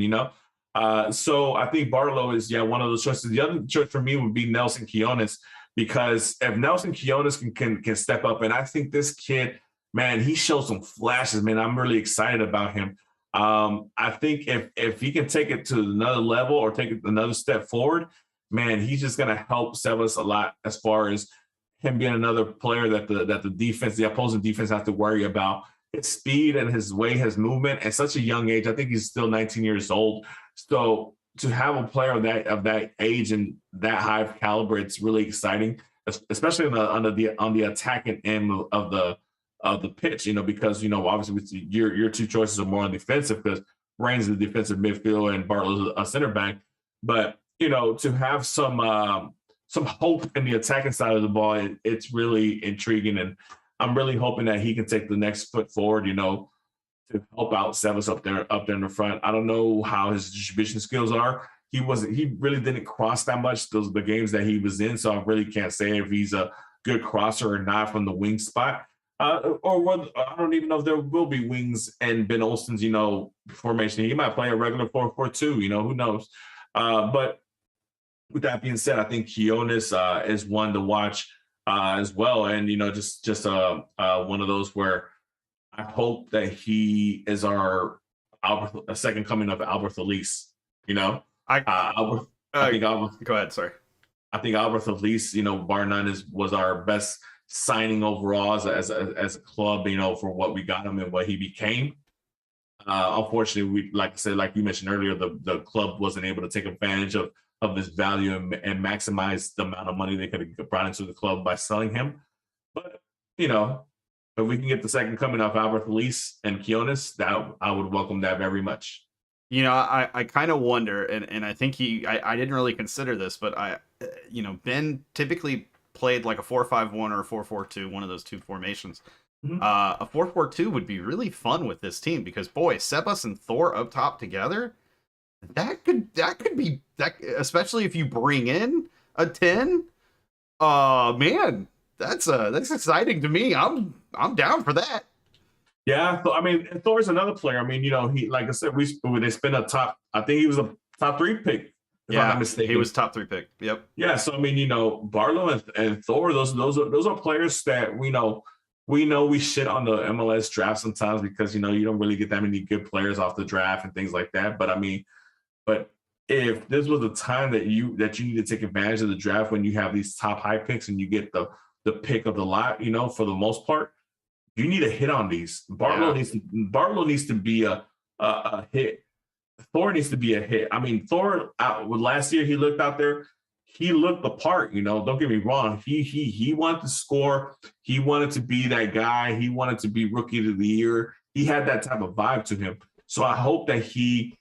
So I think Bartlow is one of those choices. The other choice for me would be Nelson Quiones, because if Nelson Quiones can step up, and I think this kid, man, he showed some flashes. Man, I'm really excited about him. I think if he can take it to another level or take it another step forward, man, he's just going to help Sebas a lot as far as him being another player that the opposing defense has to worry about. His speed and his way, his movement at such a young age. I think he's still 19 years old. So to have a player of that age and that high of caliber, it's really exciting, especially on the attacking end of the pitch. Because obviously your two choices are more on defensive, because Reigns is a defensive midfielder and Bartlow's a center back. But to have some hope in the attacking side of the ball, it's really intriguing, and I'm really hoping that he can take the next foot forward, to help out Sebas up there in the front. I don't know how his distribution skills are. He really didn't cross that much the games that he was in, so I really can't say if he's a good crosser or not from the wing spot. Or whether, I don't even know if there will be wings in Ben Olsen's, formation. He might play a regular 4-4-2, who knows. But with that being said, I think Quiones is one to watch as well. And, just one of those where I hope that he is a second coming of Albert Elise, Go ahead, sorry. I think Albert Elise, bar none, was our best signing overall as a club, for what we got him and what he became. Unfortunately, like you mentioned earlier, the club wasn't able to take advantage of this value and maximize the amount of money they could have brought into the club by selling him. But, if we can get the second coming of Albert Elise and Quiones, that I would welcome that very much. I kind of wonder, and I think I didn't really consider this, but Ben typically played like a 4-5-1 or a 4-4-2, one of those two formations. Mm-hmm. A 4-4-2 would be really fun with this team, because boy, Sebas and Thor up top together, that could be, especially if you bring in a 10. Man, that's exciting to me. I'm down for that. Yeah, so I mean, Thor's another player. I mean, he, like I said, they spent a top. I think he was a top 3 pick, if I'm not mistaken. He was top 3 pick. Yep. Yeah, so I mean, Barlow and Thor, those are players that we know we shit on the MLS draft sometimes because you don't really get that many good players off the draft and things like that. But I mean, if this was a time that you need to take advantage of the draft when you have these top high picks and you get the pick of the lot, for the most part, you need to hit on these. Barlow needs to be a hit. Thor needs to be a hit. I mean, Thor last year he looked out there. He looked the part, don't get me wrong. He wanted to score. He wanted to be that guy. He wanted to be rookie of the year. He had that type of vibe to him. So I hope that he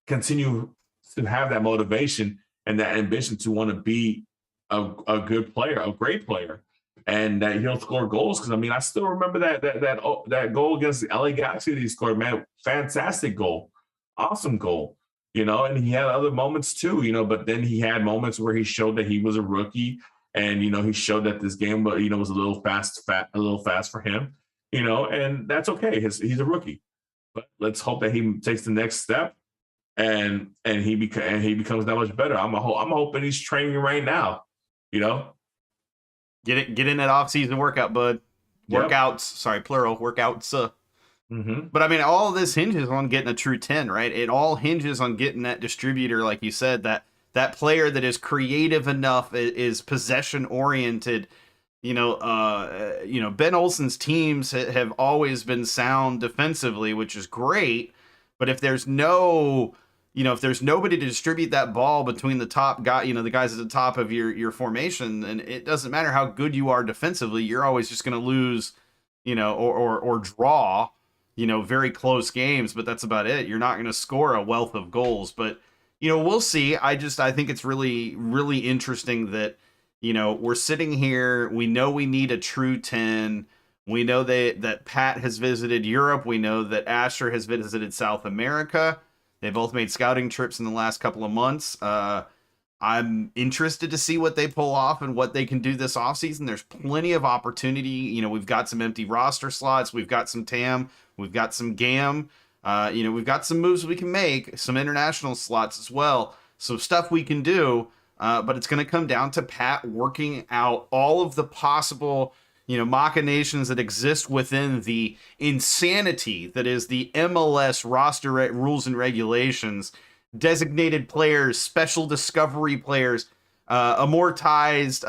continue to have that motivation and that ambition to want to be a good player, a great player, and that he'll score goals. Because I mean, I still remember that goal against the LA Galaxy that he scored. Man, fantastic goal, awesome goal. And he had other moments too. But then he had moments where he showed that he was a rookie, and he showed that this game, was a little fast for him. And that's okay. He's a rookie, but let's hope that he takes the next step. And he becomes that much better. I'm hoping he's training right now. Get in that off-season workout, bud. Yep. Workouts, sorry, plural workouts. Mm-hmm. But I mean, all of this hinges on getting a true 10, right? It all hinges on getting that distributor, like you said, that player that is creative enough, is possession oriented. Ben Olsen's teams have always been sound defensively, which is great. But if there's if there's nobody to distribute that ball between the top guy, the guys at the top of your formation, then it doesn't matter how good you are defensively. You're always just going to lose, or draw, very close games, but that's about it. You're not going to score a wealth of goals, but, we'll see. I think it's really, really interesting that, we're sitting here. We know we need a true 10. We know that Pat has visited Europe. We know that Asher has visited South America. They both made scouting trips in the last couple of months. I'm interested to see what they pull off and what they can do this offseason. There's plenty of opportunity. We've got some empty roster slots. We've got some TAM. We've got some GAM. We've got some moves we can make, some international slots as well. So stuff we can do, but it's going to come down to Pat working out all of the possible machinations that exist within the insanity that is the MLS roster rules and regulations, designated players, special discovery players, amortized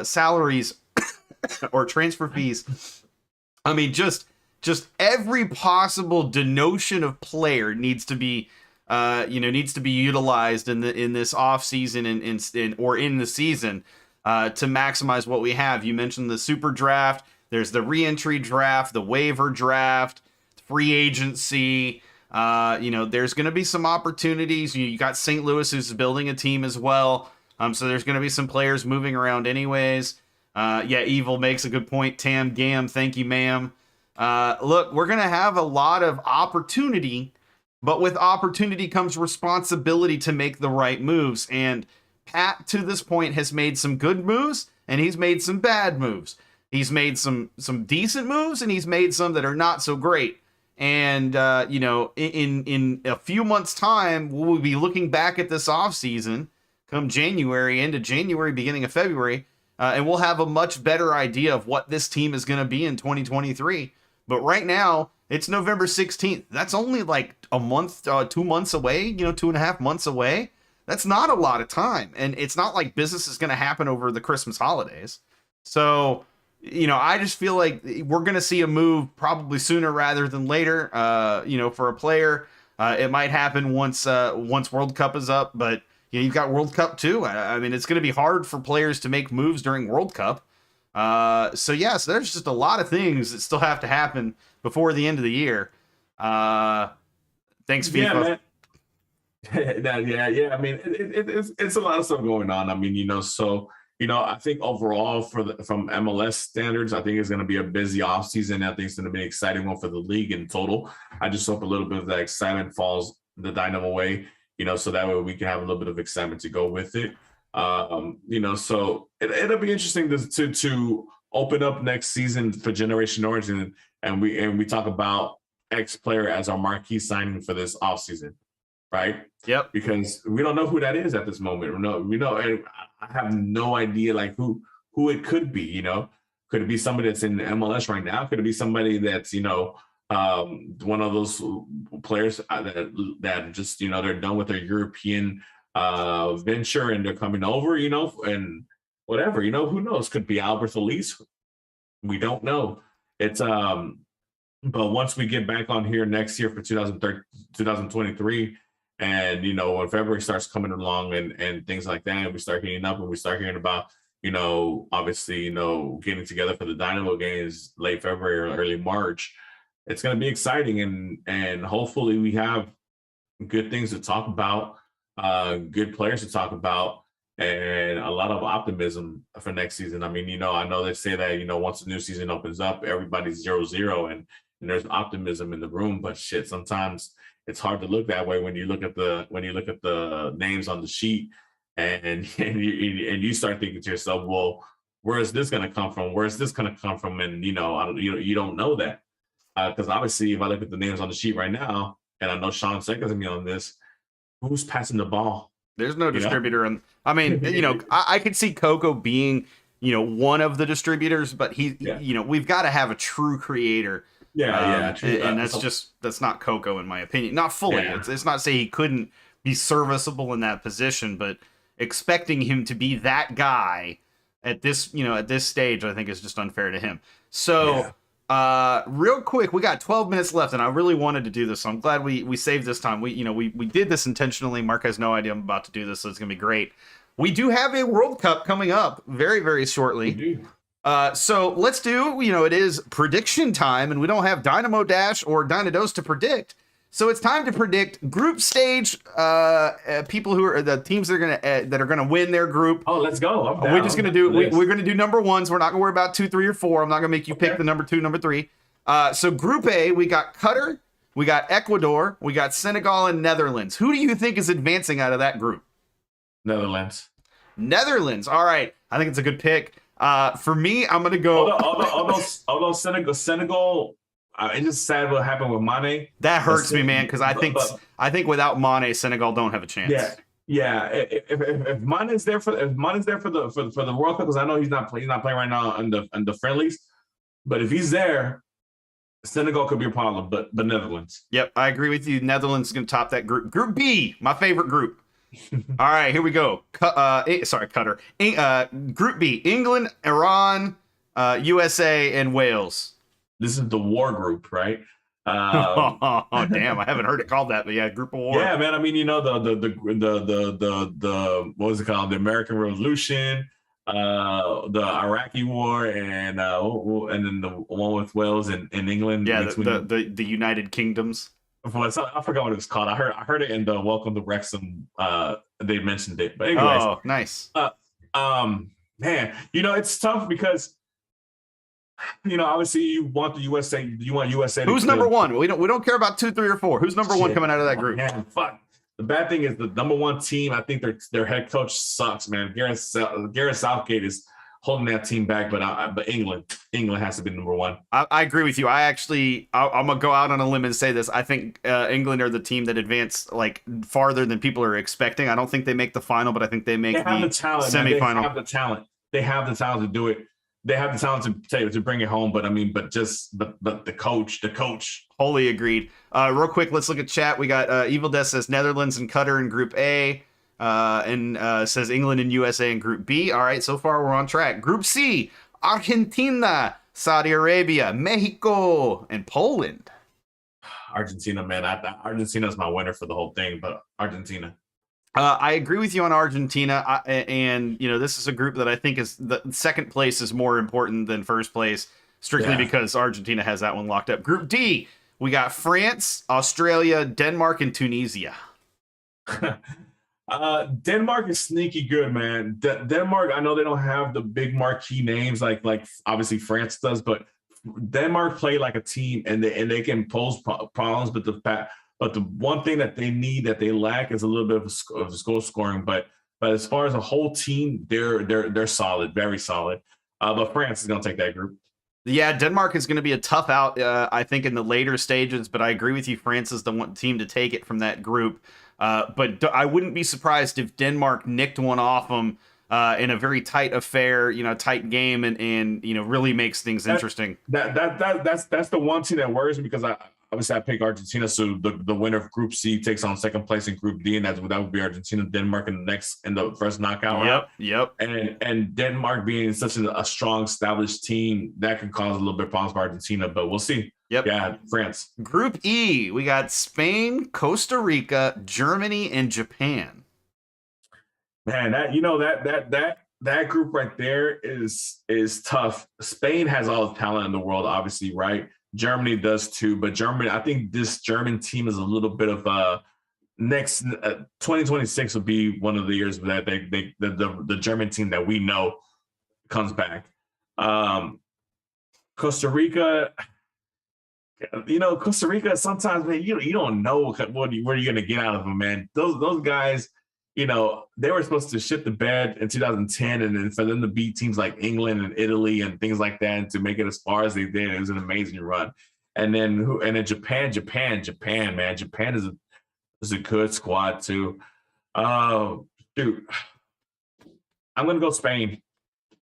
salaries or transfer fees. I mean, just every possible denotion of player needs to be utilized in this off season and or in the season. To maximize what we have. You mentioned the super draft. There's the re-entry draft, the waiver draft, free agency. There's going to be some opportunities. You got St. Louis who's building a team as well. So there's going to be some players moving around anyways. Evil makes a good point. Tam Gam, thank you, ma'am. Look, we're going to have a lot of opportunity, but with opportunity comes responsibility to make the right moves. And Pat, to this point, has made some good moves, and he's made some bad moves. He's made some decent moves, and he's made some that are not so great. And, in a few months' time, we'll be looking back at this offseason, come January, end of January, beginning of February, and we'll have a much better idea of what this team is going to be in 2023. But right now, it's November 16th. That's only like a month, 2 months away, 2.5 months away. That's not a lot of time. And it's not like business is going to happen over the Christmas holidays. So, I just feel like we're going to see a move probably sooner rather than later, for a player. It might happen once World Cup is up, but you've got World Cup too. I mean, it's going to be hard for players to make moves during World Cup. So there's just a lot of things that still have to happen before the end of the year. Thanks, FIFA. Yeah, man. I mean, it's a lot of stuff going on. I mean, I think overall from MLS standards, I think it's going to be a busy offseason. I think it's going to be an exciting one for the league in total. I just hope a little bit of that excitement falls the Dynamo way, so that way we can have a little bit of excitement to go with it. So it'll be interesting to open up next season for Generation Orange, and we talk about X player as our marquee signing for this offseason, right? Yep. Because we don't know who that is at this moment. We know, and I have no idea like who it could be. Could it be somebody that's in the MLS right now? Could it be somebody that's one of those players that just they're done with their European venture and they're coming over, and whatever, who knows? Could be Albert Elise. We don't know. It's but once we get back on here next year for 2023, and when February starts coming along and things like that, and we start heating up and we start hearing about obviously getting together for the Dynamo games late February or early March, it's going to be exciting, and hopefully we have good things to talk about, good players to talk about, and a lot of optimism for next season. I mean, I know they say that once the new season opens up, everybody's 0-0 and there's optimism in the room, but shit, sometimes it's hard to look that way when you look at the names on the sheet and you start thinking to yourself, well, where is this going to come from? Where is this going to come from? And you don't know that, because obviously, if I look at the names on the sheet right now, and I know Sean seconds me on this, who's passing the ball? There's no distributor, and I mean, I could see Coco being one of the distributors, but we've got to have a true creator. True. And that's not Coco in my opinion. Not fully. Yeah. It's not to say he couldn't be serviceable in that position, but expecting him to be that guy at this stage, I think is just unfair to him. So, real quick, we got 12 minutes left, and I really wanted to do this, so I'm glad we saved this time. We did this intentionally. Mark has no idea I'm about to do this, so it's gonna be great. We do have a World Cup coming up very, very shortly. We do. So let's do, it is prediction time, and we don't have Dynamo Dash or Dynados to predict. So it's time to predict group stage people who are the teams that are gonna win their group. Oh, let's go. We're just gonna do we're gonna do number ones. We're not gonna worry about 2, 3, or 4. I'm not gonna make you pick the number 2, number 3. So Group A, we got Qatar, we got Ecuador, we got Senegal, and Netherlands. Who do you think is advancing out of that group? Netherlands. All right, I think it's a good pick. For me, I'm gonna go. Although Senegal, it's just sad what happened with Mane. That hurts me, man, because I think without Mane, Senegal don't have a chance. Yeah. If Mane is there for the World Cup, because I know he's not playing right now in the friendlies, but if he's there, Senegal could be a problem. But Netherlands. Yep, I agree with you. Netherlands is gonna top that group. Group B, my favorite group. All right, here we go. Qatar. Group B: England, Iran, USA, and Wales. This is the war group, right? Oh, damn! I haven't heard it called that, but yeah, group of war. Yeah, man. I mean, the what was it called? The American Revolution, the Iraqi War, and then the one with Wales and England. Yeah, the United Kingdoms. I forgot what it was called. I heard it in the Welcome to Wrexham. They mentioned it, but anyways. Oh, nice. Man, it's tough because obviously you want the USA. You want USA. Who's number one? We don't care about 2, 3, or 4. Who's number one coming out of that group? Man, fuck. The bad thing is the number one team. I think their head coach sucks, man. Gareth Southgate is holding that team back, but England has to be number one. I agree with you. I'm gonna go out on a limb and say this. I think England are the team that advanced like farther than people are expecting. I don't think they make the final, but I think they make the semifinal. They have the talent. They have the talent to do it. They have the talent to bring it home. But I mean, but the coach. Wholly agreed. Real quick, let's look at chat. We got Evil Death says Netherlands and Qatar in Group A. And says England and USA in Group B. All right, so far we're on track. Group C: Argentina, Saudi Arabia, Mexico, and Poland. Argentina, man. Argentina's my winner for the whole thing, but Argentina. I agree with you on Argentina, and this is a group that I think is the second place is more important than first place, strictly because Argentina has that one locked up. Group D: we got France, Australia, Denmark, and Tunisia. Denmark is sneaky good, man. Denmark, I know they don't have the big marquee names like obviously France does, but Denmark play like a team, and they can pose problems. But the one thing that they lack is a little bit of goal scoring. But But as far as a whole team, they're solid, very solid. But France is going to take that group. Yeah, Denmark is going to be a tough out, I think, in the later stages, but I agree with you. France is the one team to take it from that group. But I wouldn't be surprised if Denmark nicked one off them in a very tight affair, tight game, and really makes things interesting. That's the one team that worries me, because obviously I pick Argentina, so the winner of Group C takes on second place in Group D, and that would be Argentina, Denmark in the first knockout round. Yep. And Denmark being such a strong established team, that could cause a little bit of problems for Argentina, but we'll see. Yep. Yeah, France. Group E, we got Spain, Costa Rica, Germany, and Japan. Man, that group right there is tough. Spain has all the talent in the world, obviously, right? Germany does too, but I think this German team is a little bit of a next 2026 will be one of the years that the German team that we know comes back. Costa Rica, Costa Rica, sometimes, man, you don't know what you're going to get out of them, man. Those guys, they were supposed to shit the bed in 2010, and then for them to beat teams like England and Italy and things like that, and to make it as far as they did, it was an amazing run. And then Japan, man, Japan is a good squad too. Dude, I'm gonna go Spain.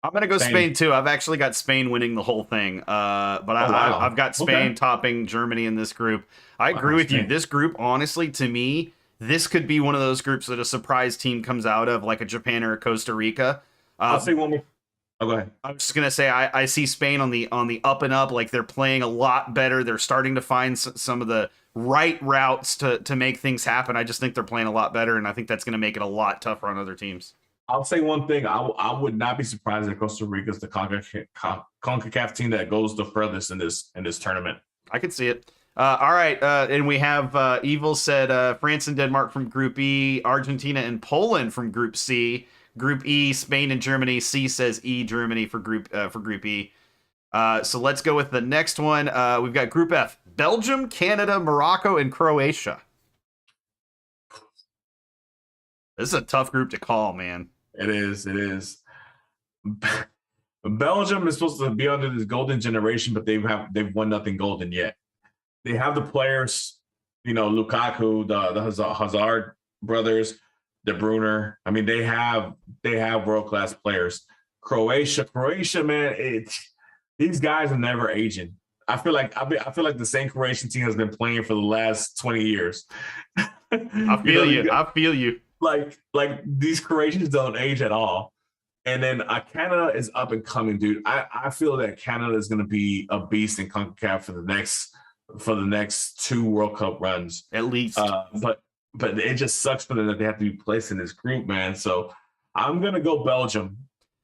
I'm going to go Spain too. I've actually got Spain winning the whole thing. I've got Spain topping Germany in this group. I agree with you. This group, honestly, to me, this could be one of those groups that a surprise team comes out of, like a Japan or a Costa Rica. I'll say one more. Oh, go ahead. I'm just going to say I see Spain on the up and up. Like, they're playing a lot better. They're starting to find some of the right routes to make things happen. I just think they're playing a lot better, and I think that's going to make it a lot tougher on other teams. I'll say one thing. I would not be surprised if Costa Rica is the CONCACAF team that goes the furthest in this tournament. I could see it. All right, and we have Evil said France and Denmark from Group E, Argentina and Poland from Group C, Group E, Spain and Germany. C says E, Germany for Group E. So let's go with the next one. We've got Group F: Belgium, Canada, Morocco, and Croatia. This is a tough group to call, man. It is. Belgium is supposed to be under this golden generation, but they've won nothing golden yet. They have the players, Lukaku, the Hazard brothers, De Bruyne. I mean, they have world-class players. Croatia, man, these guys are never aging. I feel like the same Croatian team has been playing for the last 20 years. I feel you. Like these Croatians don't age at all. And then Canada is up and coming, dude. I feel that Canada is going to be a beast in CONCACAF for the next 2 World Cup runs at least. But it just sucks for them that they have to be placed in this group, man. So I'm going to go Belgium,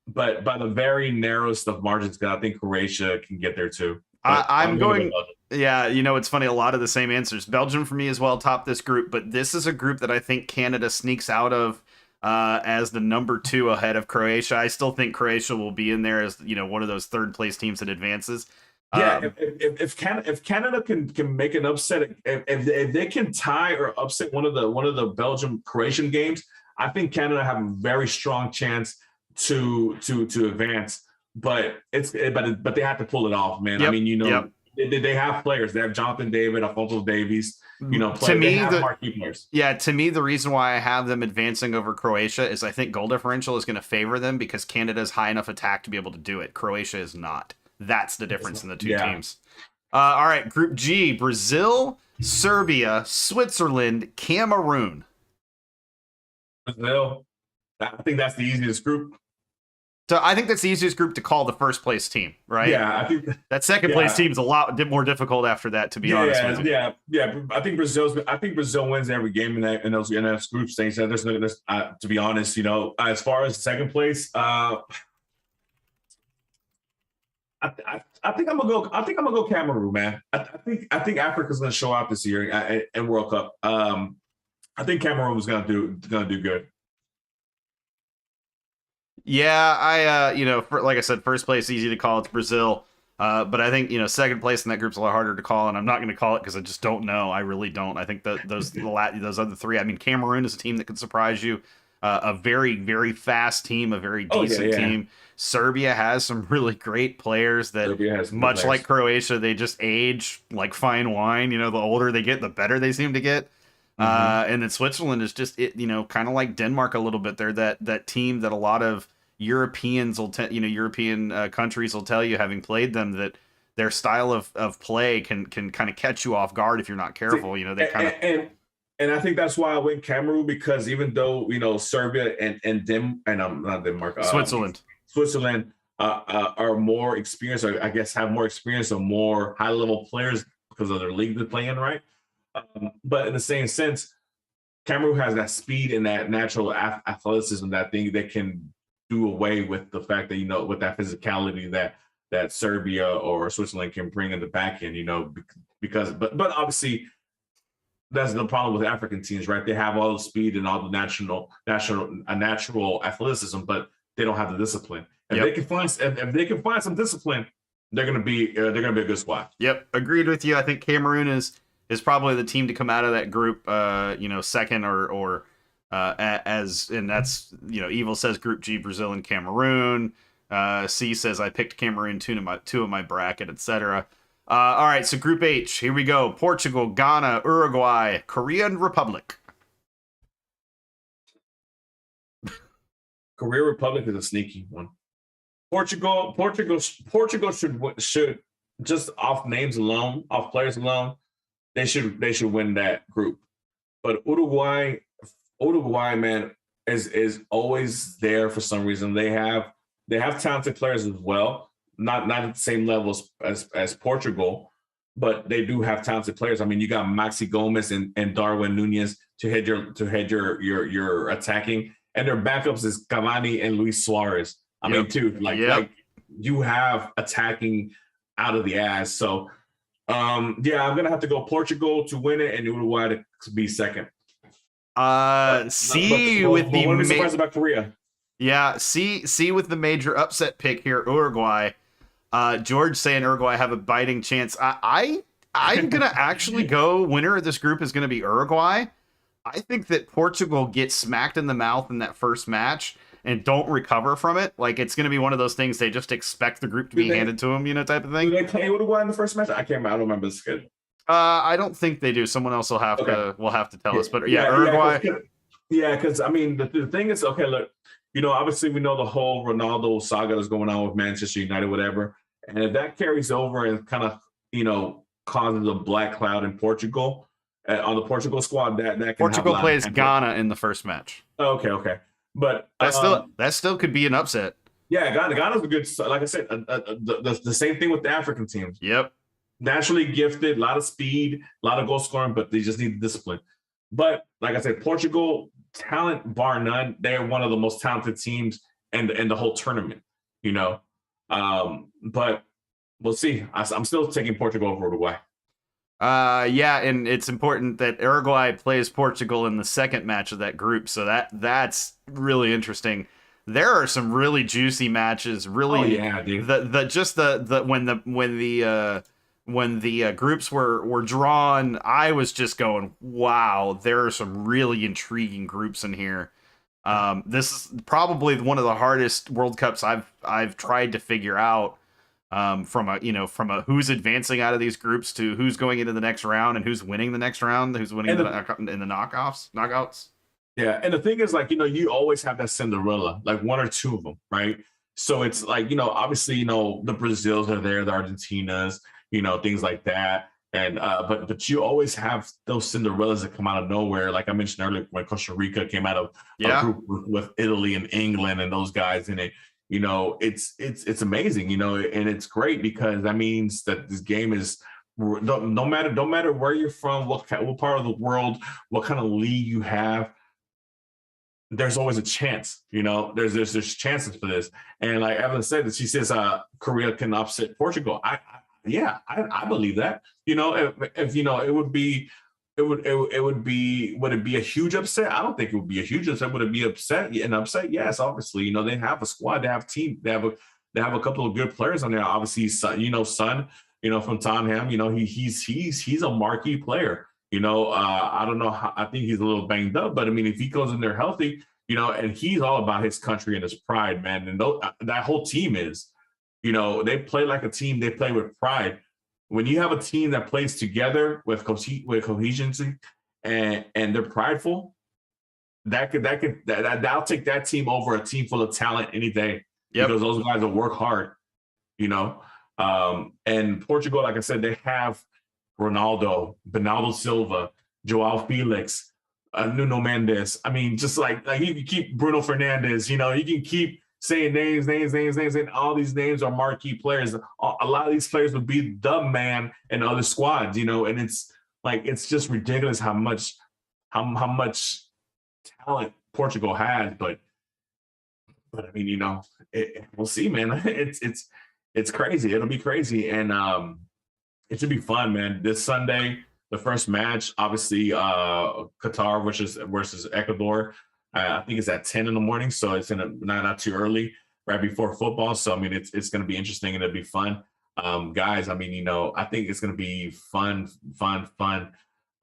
but by the very narrowest of margins, because I think Croatia can get there too. I'm going. Yeah, it's funny. A lot of the same answers. Belgium for me as well, top this group, but this is a group that I think Canada sneaks out of as the number 2 ahead of Croatia. I still think Croatia will be in there as one of those third place teams that advances. Yeah, if Canada can make an upset, if they can tie or upset one of the Belgium Croatian games, I think Canada have a very strong chance to advance. But they have to pull it off, man. Yep, I mean, they have players. They have Jonathan David, Alphonso Davies. Marquee players. Yeah, to me, the reason why I have them advancing over Croatia is I think goal differential is going to favor them because Canada is high enough attack to be able to do it. Croatia is not. That's the difference in the two teams. All right, Group G: Brazil, Serbia, Switzerland, Cameroon. Brazil. I think that's the easiest group. So I think that's the easiest group to call the first place team, right? Yeah, I think that second place team is a lot more difficult after that. To be honest with you. Yeah. I think Brazil wins every game in those group stages. To be honest, as far as second place, I think I'm gonna go Cameroon, man. I think Africa's gonna show out this year in World Cup. I think Cameroon was gonna do good. Yeah, like I said, first place easy to call. It's Brazil, but I think second place in that group's a lot harder to call, and I'm not going to call it because I just don't know. I really don't. I think that those other three. I mean, Cameroon is a team that could surprise you. a very, very fast team, a very Oh, decent yeah. team. Serbia has some really great players that, Serbia has good much players. like Croatia, they just age like fine wine. You know, the older they get, the better they seem to get. And then Switzerland is just, it, you know, kind of like Denmark a little bit. They're that team that a lot of Europeans will European countries will tell you, having played them, that their style of play can kind of catch you off guard if you're not careful. You know, they kind of and I think that's why I went Cameroon, because even though, you know, Serbia and not Denmark, Switzerland are more experienced, or I guess have more experience or more high level players because of their league they play in, right? But in the same sense, Cameroon has that speed and that natural athleticism, that thing that can do away with the fact that, you know, with that physicality that Serbia or Switzerland can bring in the back end, you know, because but obviously that's the problem with African teams, right? They have all the speed and all the natural athleticism, but they don't have the discipline. If they can find some discipline, they're gonna be a good squad. Yep, agreed with you. I think Cameroon is probably the team to come out of that group, you know, second and that's, you know, Evil says Group G, Brazil and Cameroon. C says I picked Cameroon two of my bracket, etc. All right, so Group H, here we go. Portugal, Ghana, Uruguay, Korean Republic. Korea Republic is a sneaky one. Portugal should just off names alone, off players alone, they should win that group. But Uruguay, man, is always there for some reason. They have talented players as well, not at the same level as Portugal, but they do have talented players. I mean, you got Maxi Gomez and Darwin Nunez to head your attacking, and their backups is Cavani and Luis Suarez. I mean, too, like you have attacking out of the ass. So, I'm gonna have to go Portugal to win it and Uruguay to be second. Wouldn't be surprised about Korea. Yeah, see with the major upset pick here, Uruguay. George saying Uruguay have a biting chance. I'm gonna actually go winner of this group is gonna be Uruguay. I think that Portugal gets smacked in the mouth in that first match and don't recover from it. Like, it's gonna be one of those things they just expect the group to be handed to them, you know, type of thing. Do they play Uruguay in the first match? I don't remember the schedule. I don't think they do. Someone else will have to tell us. But Uruguay. Because I mean the thing is, okay, look, you know, obviously we know the whole Ronaldo saga that's going on with Manchester United, whatever. And if that carries over and kind of, you know, causes a black cloud in Portugal, on the Portugal squad, that can Portugal plays Ghana in the first match. Okay. But that still could be an upset. Yeah, Ghana's a good, like I said, the same thing with the African teams. Yep. Naturally gifted, a lot of speed, a lot of goal scoring, but they just need discipline. But like I said, Portugal, talent bar none, they're one of the most talented teams in the whole tournament, you know. But we'll see. I'm still taking Portugal over Uruguay. And it's important that Uruguay plays Portugal in the second match of that group, so that's really interesting. There are some really juicy matches. Really, dude. When the groups were drawn, I was just going, wow, there are some really intriguing groups in here. This is probably one of the hardest World Cups I've tried to figure out. From a who's advancing out of these groups to who's going into the next round and who's winning the next round, who's winning in the knockouts. Yeah, and the thing is, like, you know, you always have that Cinderella, like one or two of them, right? So it's like, you know, obviously, you know, the Brazils are there, the Argentinas, you know, things like that. And but you always have those Cinderellas that come out of nowhere. Like I mentioned earlier, when Costa Rica came out of a group with Italy and England and those guys in it, you know, it's amazing, you know, and it's great because that means that this game is no matter where you're from, what part of the world, what kind of league you have, there's always a chance, you know, there's chances for this. And like Evelyn said, that she says Korea can upset Portugal. I believe that, you know, if you know, would it be a huge upset? I don't think it would be a huge upset. Would it be an upset? Yes, obviously, you know, they have a squad, they have a team, they have a couple of good players on there. Obviously, Son, you know, from Tottenham, you know, he's a marquee player. You know, I don't know how, I think he's a little banged up, but I mean, if he goes in there healthy, and he's all about his country and his pride, man. And that whole team is, they play like a team. They play with pride. When you have a team that plays together with cohesion and they're prideful, that'll take that team over a team full of talent any day. Yep. Because those guys will work hard, and Portugal, like I said, they have Ronaldo, Bernardo Silva, Joao Felix, Nuno Mendes. I mean, just like you can keep Bruno Fernandes, you can keep saying names, and all these names are marquee players. A lot of these players would be the man in other squads, and it's just ridiculous how much talent Portugal has, but I mean, we'll see, man. It's crazy. It'll be crazy, and it should be fun, man. This Sunday, the first match, obviously, Qatar versus Ecuador. I think it's at 10 in the morning, so it's not too early, right before football. So I mean, it's going to be interesting and it'll be fun, guys. I mean, I think it's going to be fun.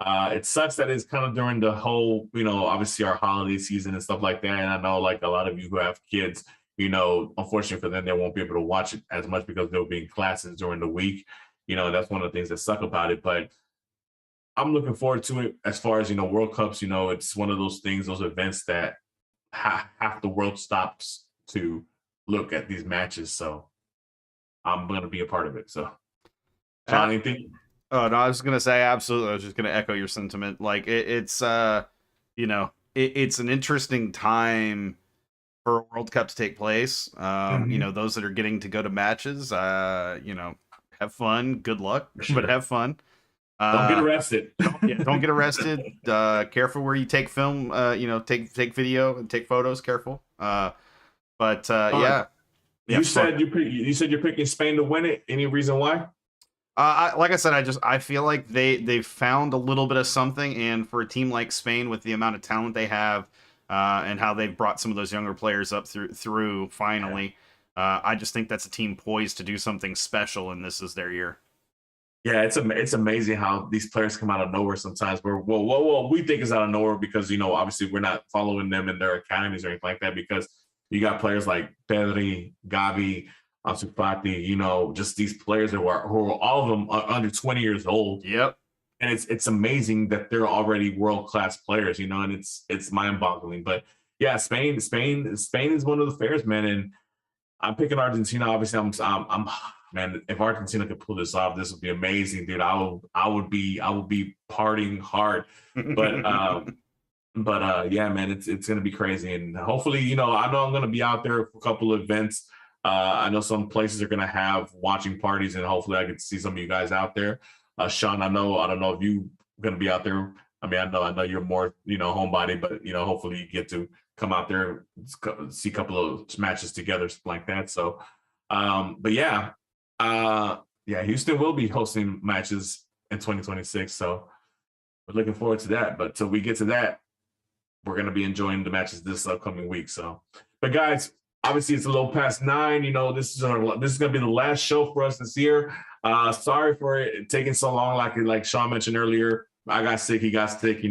It sucks that it's kind of during the whole, obviously our holiday season and stuff like that. And I know like a lot of you who have kids, unfortunately for them, they won't be able to watch it as much because they'll be in classes during the week. That's one of the things that suck about it. But I'm looking forward to it as far as, World Cups. It's one of those things, those events that half the world stops to look at these matches. So I'm going to be a part of it. So, John, anything? Oh, no, I was going to say, absolutely. I was just going to echo your sentiment. Like, it's an interesting time for a World Cup to take place. Those that are getting to go to matches, have fun, good luck, but have fun. Don't get arrested. Don't get arrested. Careful where you take film, take video and take photos, careful. Yeah. You said you're picking Spain to win it. Any reason why? Like I said, I feel like they've found a little bit of something, and for a team like Spain with the amount of talent they have, and how they've brought some of those younger players up through finally, I just think that's a team poised to do something special, and this is their year. Yeah, it's amazing how these players come out of nowhere sometimes. Where we think is out of nowhere because obviously we're not following them in their academies or anything like that, because you got players like Pedri, Gavi, Ansu Fati, just these players who are all of them are under 20 years old. Yep. And it's amazing that they're already world-class players, and it's mind-boggling. But yeah, Spain is one of the favorites, man. And I'm picking Argentina. Obviously, I'm man, if Argentina could pull this off, this would be amazing, dude. I would be partying hard. But yeah, man, it's gonna be crazy. And hopefully, I know I'm gonna be out there for a couple of events. I know some places are gonna have watching parties, and hopefully I get to see some of you guys out there. Sean, I don't know if you gonna be out there. I mean, I know you're more, homebody, but hopefully you get to come out there, see a couple of matches together, something like that. So, but yeah, Houston will be hosting matches in 2026. So we're looking forward to that. But till we get to that, we're gonna be enjoying the matches this upcoming week. So, but guys, obviously it's a little past 9. This is gonna be the last show for us this year. Sorry for it taking so long. Like Sean mentioned earlier, I got sick, he got sick,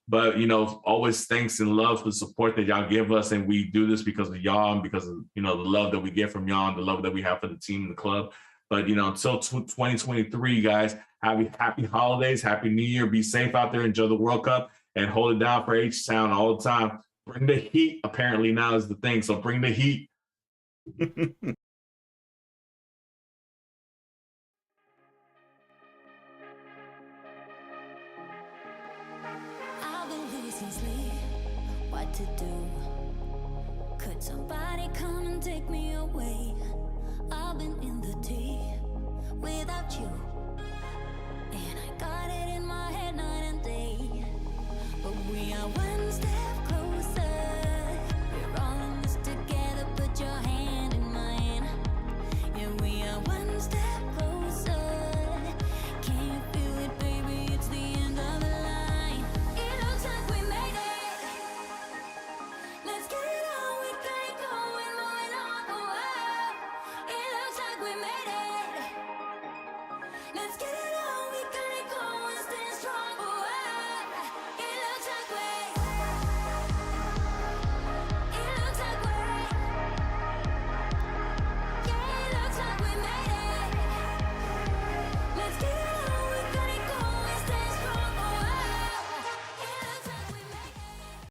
but always thanks and love for the support that y'all give us, and we do this because of y'all and because of the love that we get from y'all and the love that we have for the team and the club. But until 2023, guys, happy holidays, happy New Year, be safe out there, enjoy the World Cup, and hold it down for H-Town all the time. Bring the heat, apparently now is the thing, so bring the heat. I've been losing sleep, what to do? Could somebody come and take me away? I've been in the deep without you.